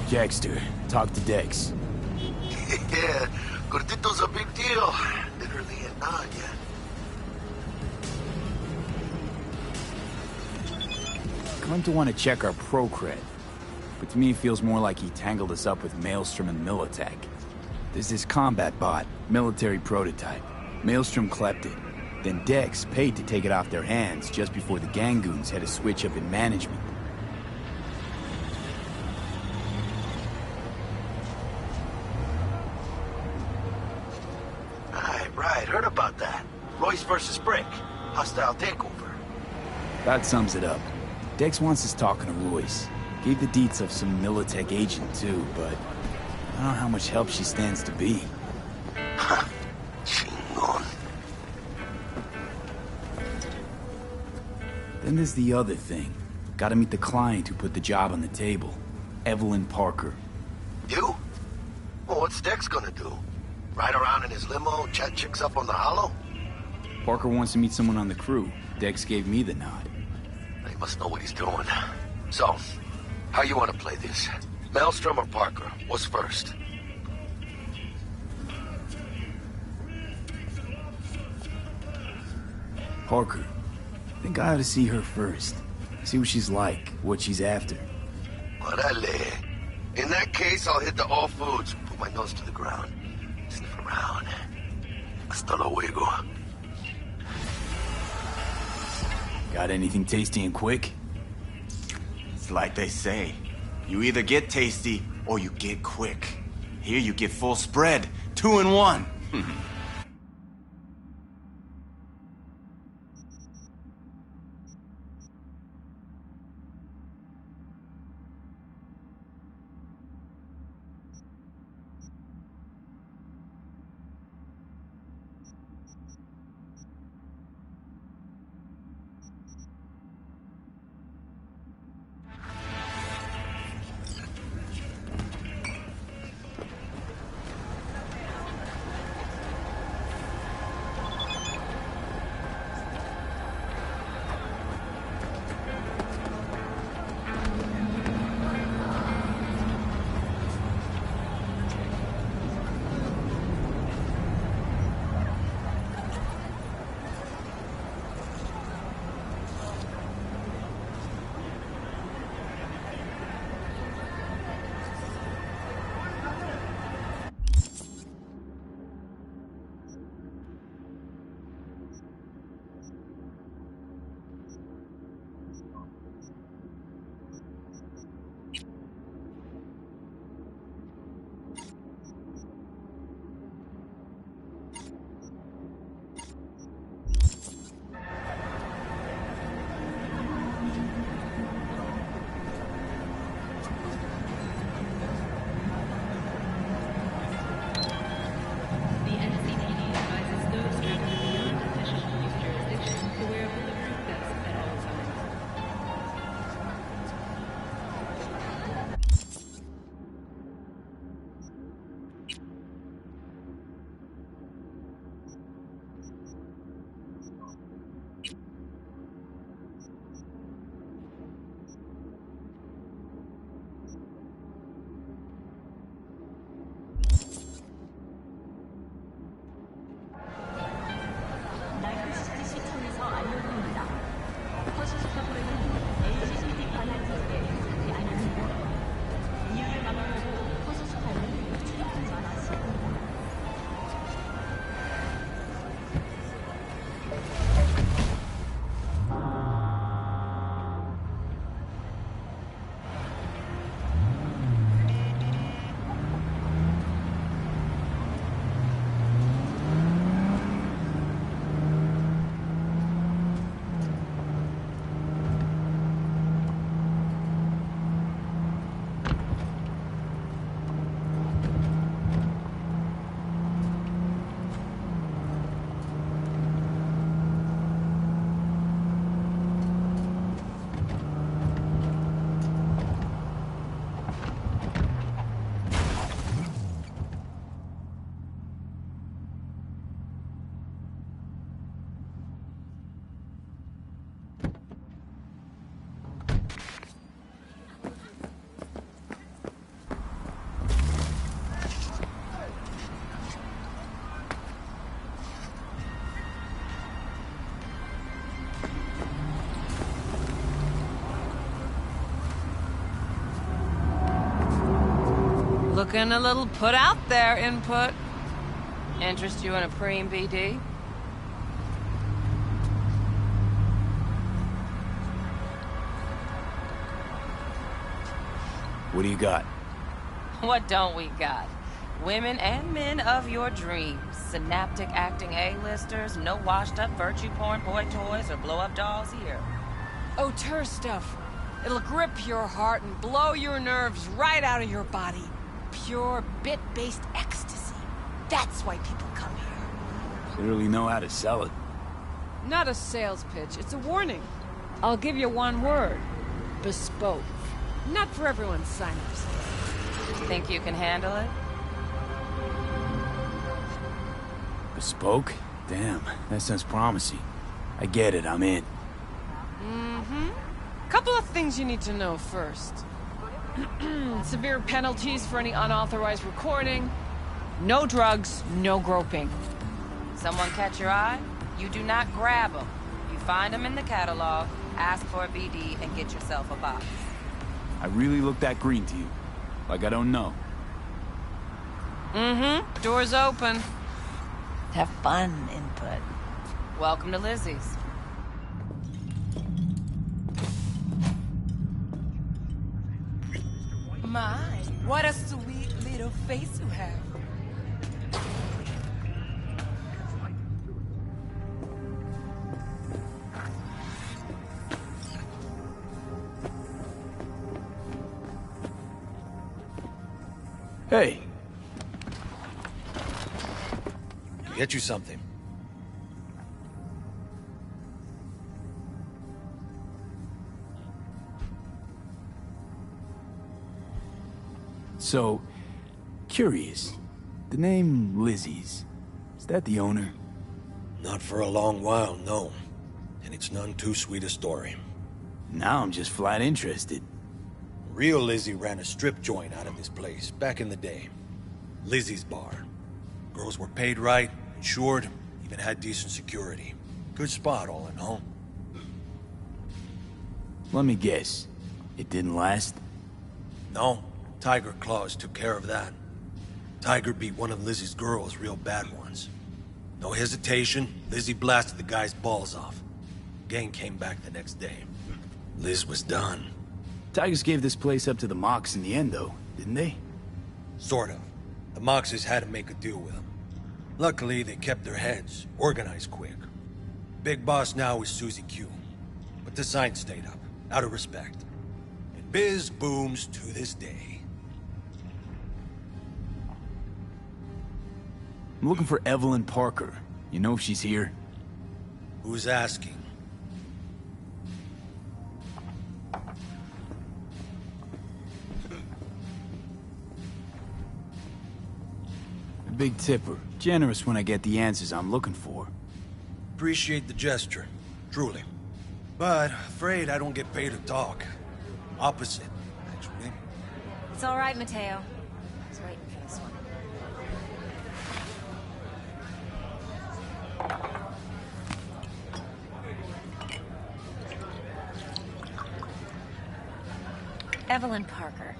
Jackster, talk to Dex. Yeah, Gordito's a big deal. Literally a nod, yeah. Claimed to want to check our pro cred, but to me it feels more like he tangled us up with Maelstrom and Militech. There's this combat bot, military prototype. Maelstrom clept it. Then Dex paid to take it off their hands just before the Gangoons had a switch up in management. Right, heard about that. Royce versus Brick. Hostile takeover. That sums it up. Dex wants us talking to Royce. Gave the deets of some Militech agent too, but I don't know how much help she stands to be. Chingon. Then there's the other thing. Gotta meet the client who put the job on the table. Evelyn Parker. You? Well, what's Dex gonna do? Ride around in his limo, chat chicks up on the hollow? Parker wants to meet someone on the crew. Dex gave me the nod. He must know what he's doing. So, how you want to play this? Maelstrom or Parker? What's first? Parker. Think I ought to see her first. See what she's like, what she's after. Orale. In that case, I'll hit the all foods. Put my nose to the ground. Sniff around. Hasta luego. Got anything tasty and quick? It's like they say. You either get tasty, or you get quick. Here you get full spread. 2 in 1. Looking a little put out there, Input. Interest you in a preem BD? What do you got? What don't we got? Women and men of your dreams. Synaptic acting A-listers, no washed-up virtue porn boy toys or blow-up dolls here. Auteur stuff. It'll grip your heart and blow your nerves right out of your body. Pure bit-based ecstasy. That's why people come here. Clearly know how to sell it. Not a sales pitch, it's a warning. I'll give you one word. Bespoke. Not for everyone's sign-ups. Think you can handle it? Bespoke? Damn, that sounds promising. I get it, I'm in. Mm-hmm. Couple of things you need to know first. Severe penalties for any unauthorized recording. No drugs, no groping. Someone catch your eye? You do not grab them. You find them in the catalog, ask for a BD, and get yourself a box. I really look that green to you. Like I don't know. Mm-hmm. Door's open. Have fun, Input. Welcome to Lizzie's. My, what a sweet little face you have. Hey. Get you something. So, curious. The name Lizzie's, is that the owner? Not for a long while, no. And it's none too sweet a story. Now I'm just flat interested. Real Lizzie ran a strip joint out of this place back in the day. Lizzie's Bar. Girls were paid right, insured, even had decent security. Good spot, all in all. Let me guess. It didn't last? No. Tiger Claws took care of that. Tiger beat one of Lizzie's girls real bad once. No hesitation, Lizzie blasted the guy's balls off. Gang came back the next day. Liz was done. Tigers gave this place up to the Mox in the end, though, didn't they? Sort of. The Moxes had to make a deal with them. Luckily, they kept their heads, organized quick. Big boss now is Susie Q. But the sign stayed up, out of respect. And biz booms to this day. I'm looking for Evelyn Parker. You know if she's here? Who's asking? A big tipper. Generous when I get the answers I'm looking for. Appreciate the gesture, truly. But afraid I don't get paid to talk. Opposite, actually. It's all right, Mateo. I was waiting for this one. Evelyn Parker.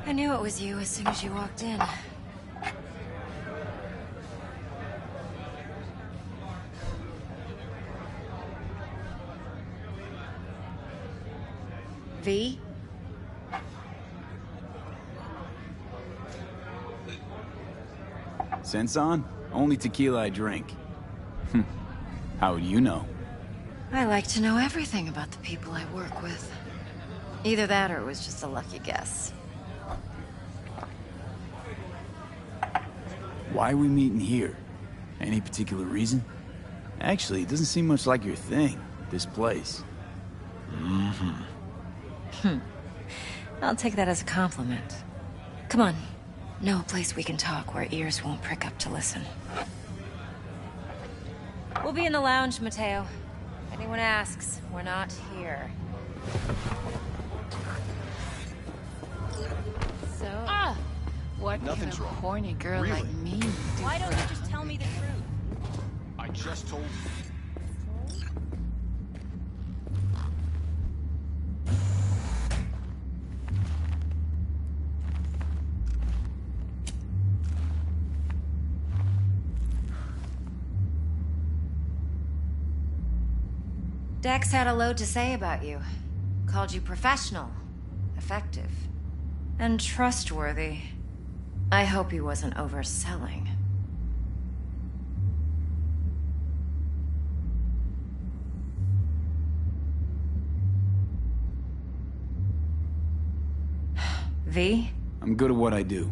I knew it was you as soon as you walked in. V? Sense on? Only tequila I drink. How would you know? I like to know everything about the people I work with. Either that or it was just a lucky guess. Why are we meeting here? Any particular reason? Actually, it doesn't seem much like your thing, this place. I'll take that as a compliment. Come on. Know a place we can talk where ears won't prick up to listen. We'll be in the lounge, Mateo. If anyone asks, we're not here. So, what Nothing's can a wrong. horny girl Really? like me do? Why don't you just tell me the truth? I just told you. Dex had a load to say about you. Called you professional, effective, and trustworthy. I hope he wasn't overselling. V? I'm good at what I do.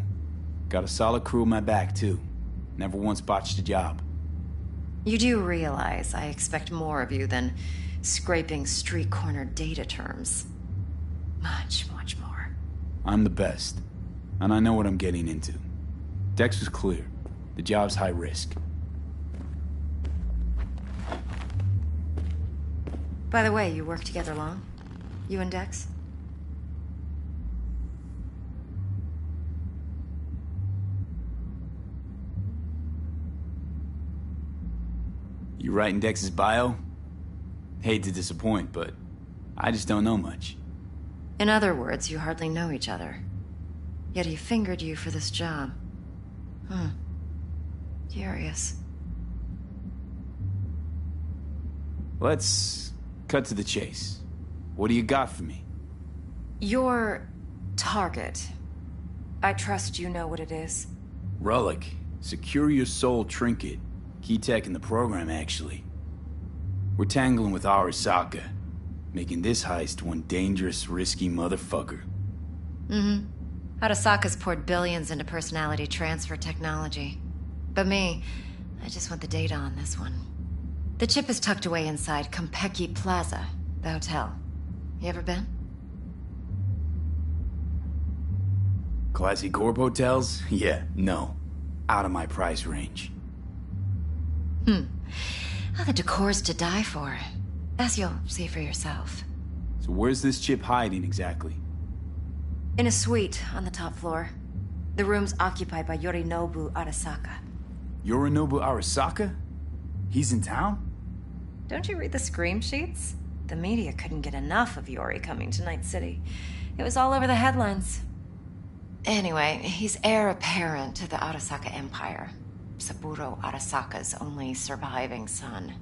Got a solid crew on my back, too. Never once botched a job. You do realize I expect more of you than scraping street corner data terms. Much, much more. I'm the best, and I know what I'm getting into. Dex was clear. The job's high risk. By the way, you work together long? You and Dex? You writing Dex's bio? Hate to disappoint, but I just don't know much. In other words, you hardly know each other. Yet he fingered you for this job. Curious. Let's cut to the chase. What do you got for me? Your target. I trust you know what it is. Relic. Secure your soul trinket. Key tech in the program, actually. We're tangling with Arasaka, making this heist one dangerous, risky motherfucker. Arasaka's poured billions into personality transfer technology. But me, I just want the data on this one. The chip is tucked away inside Konpeki Plaza, the hotel. You ever been? Classy corp hotels? Yeah, no. Out of my price range. Oh, the decor's to die for. As you'll see for yourself. So where's this chip hiding exactly? In a suite on the top floor. The room's occupied by Yorinobu Arasaka. Yorinobu Arasaka? He's in town? Don't you read the scream sheets? The media couldn't get enough of Yori coming to Night City. It was all over the headlines. Anyway, he's heir apparent to the Arasaka Empire. Saburo Arasaka's only surviving son.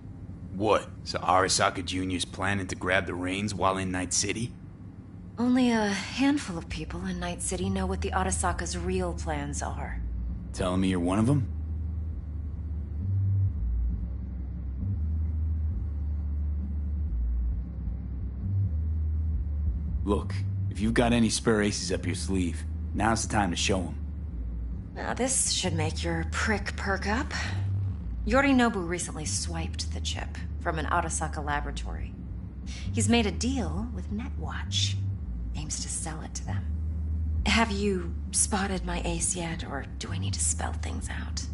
What? So Arasaka Jr.'s planning to grab the reins while in Night City? Only a handful of people in Night City know what the Arasaka's real plans are. Telling me you're one of them? Look, if you've got any spare aces up your sleeve, now's the time to show them. Now this should make your prick perk up. Yorinobu recently swiped the chip from an Arasaka laboratory. He's made a deal with Netwatch. Aims to sell it to them. Have you spotted my ace yet, or do I need to spell things out?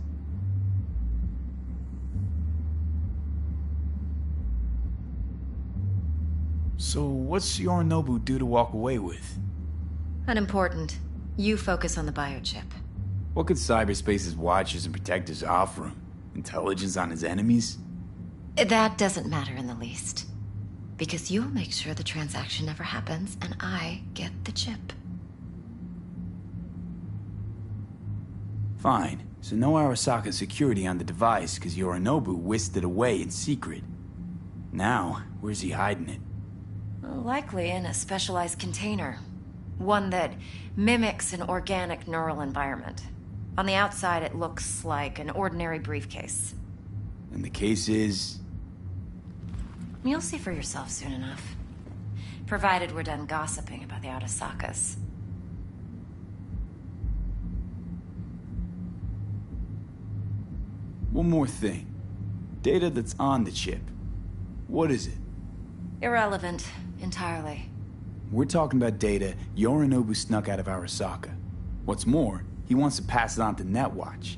So what's Yorinobu due to walk away with? Unimportant. You focus on the biochip. What could cyberspace's watchers and protectors offer him? Intelligence on his enemies? That doesn't matter in the least. Because you'll make sure the transaction never happens, and I get the chip. Fine. So no Arasaka security on the device, because Yorinobu whisked it away in secret. Now, where's he hiding it? Well, likely in a specialized container. One that mimics an organic neural environment. On the outside, it looks like an ordinary briefcase. And the case is... You'll see for yourself soon enough. Provided we're done gossiping about the Arasakas. One more thing. Data that's on the chip. What is it? Irrelevant, entirely. We're talking about data Yorinobu snuck out of Arasaka. What's more, he wants to pass it on to Netwatch.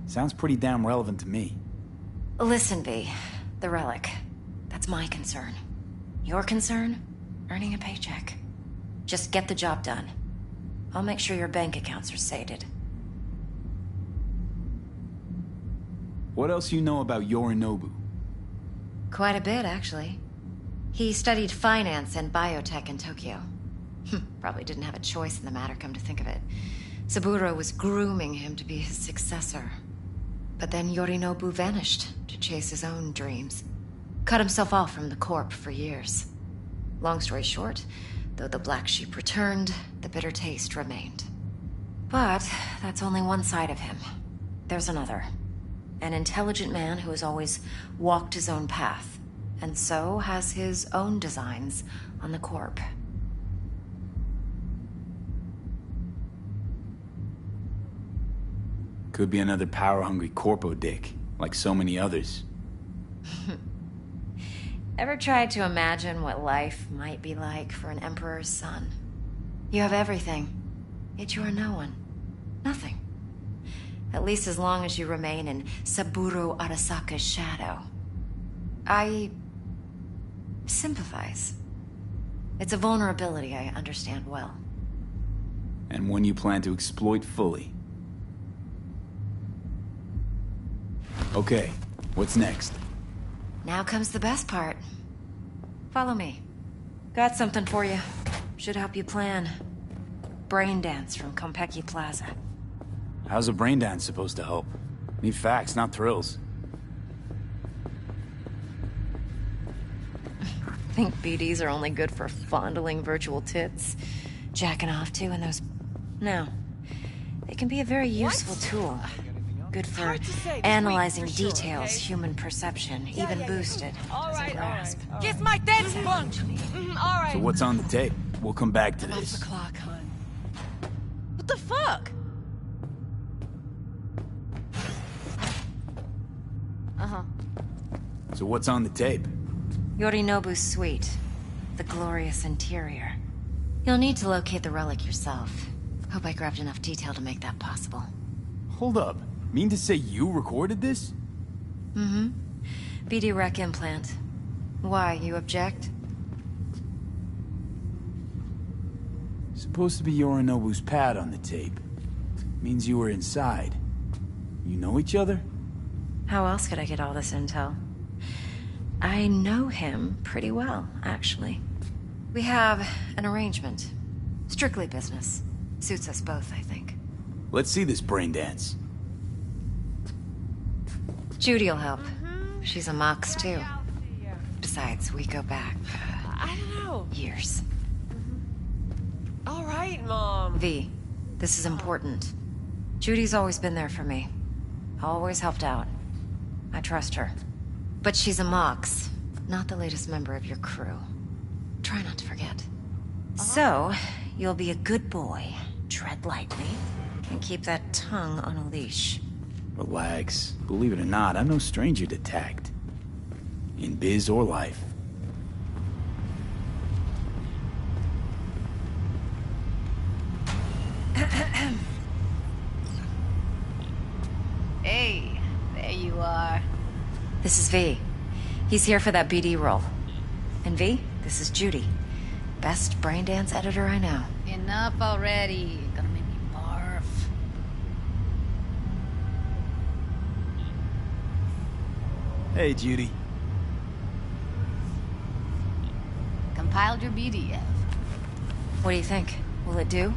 Sounds pretty damn relevant to me. Listen, V. The relic. That's my concern. Your concern? Earning a paycheck. Just get the job done. I'll make sure your bank accounts are sated. What else you know about Yorinobu? Quite a bit, actually. He studied finance and biotech in Tokyo. Probably didn't have a choice in the matter, come to think of it. Saburo was grooming him to be his successor. But then Yorinobu vanished to chase his own dreams. Cut himself off from the Corp for years. Long story short, though the black sheep returned, the bitter taste remained. But that's only one side of him. There's another. An intelligent man who has always walked his own path, and so has his own designs on the Corp. Could be another power-hungry corpo dick, like so many others. Ever tried to imagine what life might be like for an emperor's son? You have everything, yet you are no one. Nothing. At least as long as you remain in Saburo Arasaka's shadow. I sympathize. It's a vulnerability I understand well. And one you plan to exploit fully. Okay, what's next? Now comes the best part. Follow me. Got something for you. Should help you plan. Brain dance from Konpeki Plaza. How's a brain dance supposed to help? Need facts, not thrills. Think BDs are only good for fondling virtual tits? Jacking off to and those... No. They can be a very useful tool. Good for analyzing details, human perception, even boosted as a grasp. Kiss my tits, punch! All right. So what's on the tape? We'll come back to Off this. the clock, hun. What the fuck? Uh-huh. So what's on the tape? Yorinobu's suite. The glorious interior. You'll need to locate the relic yourself. Hope I grabbed enough detail to make that possible. Hold up. Mean to say you recorded this? Mm-hmm. BD rec implant. Why, you object? Supposed to be Yorinobu's pad on the tape. Means you were inside. You know each other? How else could I get all this intel? I know him pretty well, actually. We have an arrangement. Strictly business. Suits us both, I think. Let's see this brain dance. Judy'll help. She's a Mox, too. Besides, we go back... I don't know. years. All right, Mom. V, this is important. Judy's always been there for me. Always helped out. I trust her. But she's a Mox, not the latest member of your crew. Try not to forget. So, you'll be a good boy, tread lightly, and keep that tongue on a leash. Relax. Believe it or not, I'm no stranger to tact. In biz or life. Hey, there you are. This is V. He's here for that BD role. And V, this is Judy. Best brain dance editor I know. Enough already. Gonna make me barf. Hey, Judy. Compiled your BDF. What do you think? Will it do?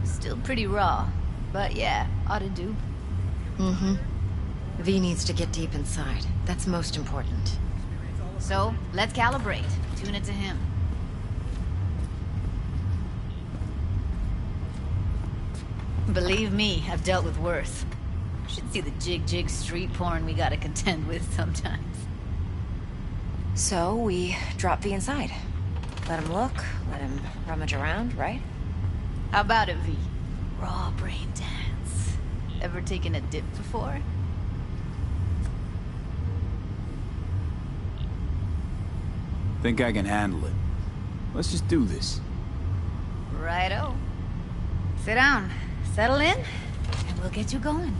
Still pretty raw, but yeah, ought to do. Mm-hmm. V needs to get deep inside. That's most important. So, let's calibrate. Tune it to him. Believe me, I've dealt with worse. Should see the jig street porn we gotta contend with sometimes. So, we drop V inside. Let him look, let him rummage around, right? How about it, V? Raw brain dance. Ever taken a dip before? Think I can handle it. Let's just do this. Righto. Sit down, settle in, and we'll get you going.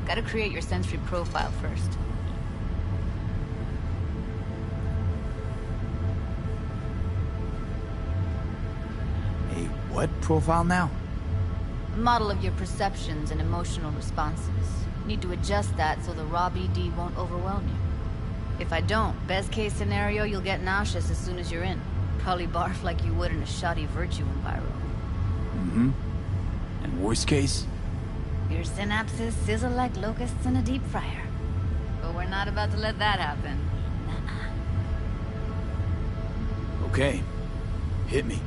Gotta create your sensory profile first. what profile now? A model of your perceptions and emotional responses. Need to adjust that so the raw BD won't overwhelm you. If I don't, best case scenario, you'll get nauseous as soon as you're in. Probably barf like you would in a shoddy virtue enviro. Mm-hmm. And worst case? Your synapses sizzle like locusts in a deep fryer. But we're not about to let that happen. Okay. Hit me.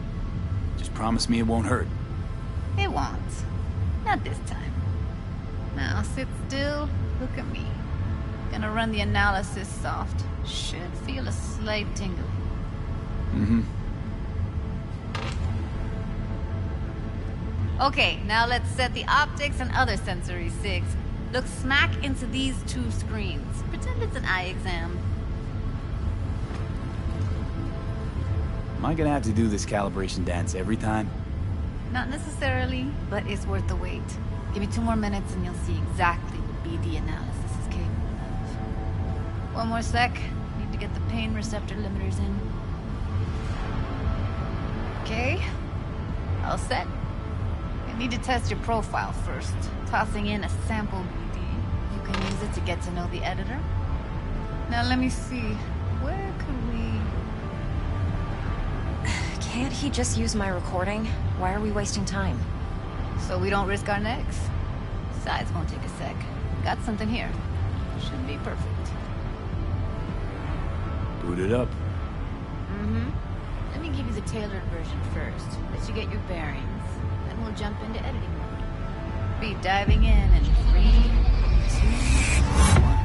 Just promise me it won't hurt. It won't. Not this time. Now sit still, look at me. Gonna run the analysis soft. Should feel a slight tingle. Mm-hmm. Okay, now let's set the optics and other sensory sigs. Look smack into these two screens. Pretend it's an eye exam. Am I gonna have to do this calibration dance every time? Not necessarily, but it's worth the wait. Give me 2 more minutes and you'll see exactly what BD analysis is capable of. 1 more sec. Need to get the pain receptor limiters in. Okay. All set. I need to test your profile first. Tossing in a sample BD. You can use it to get to know the editor. Now let me see. Where could we... Can't he just use my recording? Why are we wasting time? So we don't risk our necks. Besides, won't take a sec. Got something here. Should be perfect. Boot it up. Mm-hmm. Let me give you the tailored version first. Let you get your bearings. Then we'll jump into editing mode. Be diving in 3, 2, 1.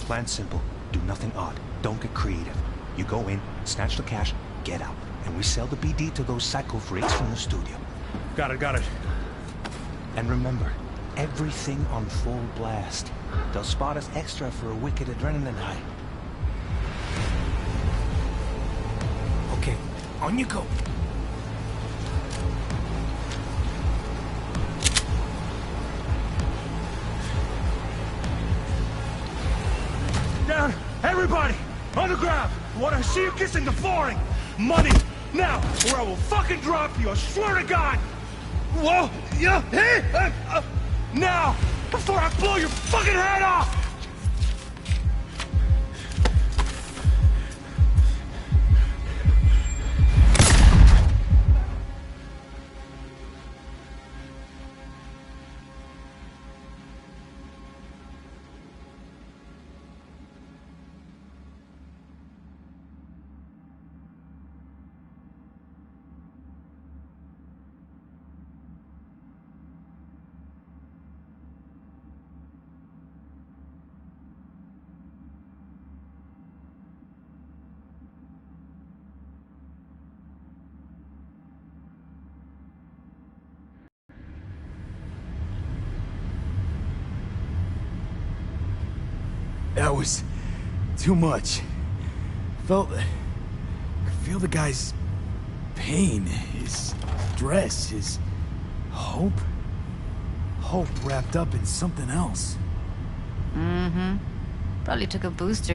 Plan simple. Do nothing odd. Don't get creative. You go in, snatch the cash, get out. And we sell the BD to those psycho freaks from the studio. Got it. And remember, everything on full blast. They'll spot us extra for a wicked adrenaline high. Okay, on you go. Down! Everybody! On the ground! I want to see you kissing the flooring! Money! Now! Or I will fucking drop you! I swear to God! Whoa! Yeah! Hey! Now! Before I blow your fucking head off! That was too much. I could feel the guy's pain, his stress, his hope. Hope wrapped up in something else. Mm-hmm. Probably took a booster.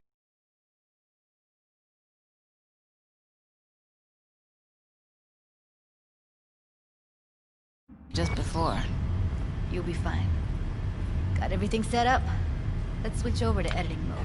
Just before. You'll be fine. Got everything set up? Let's switch over to editing mode.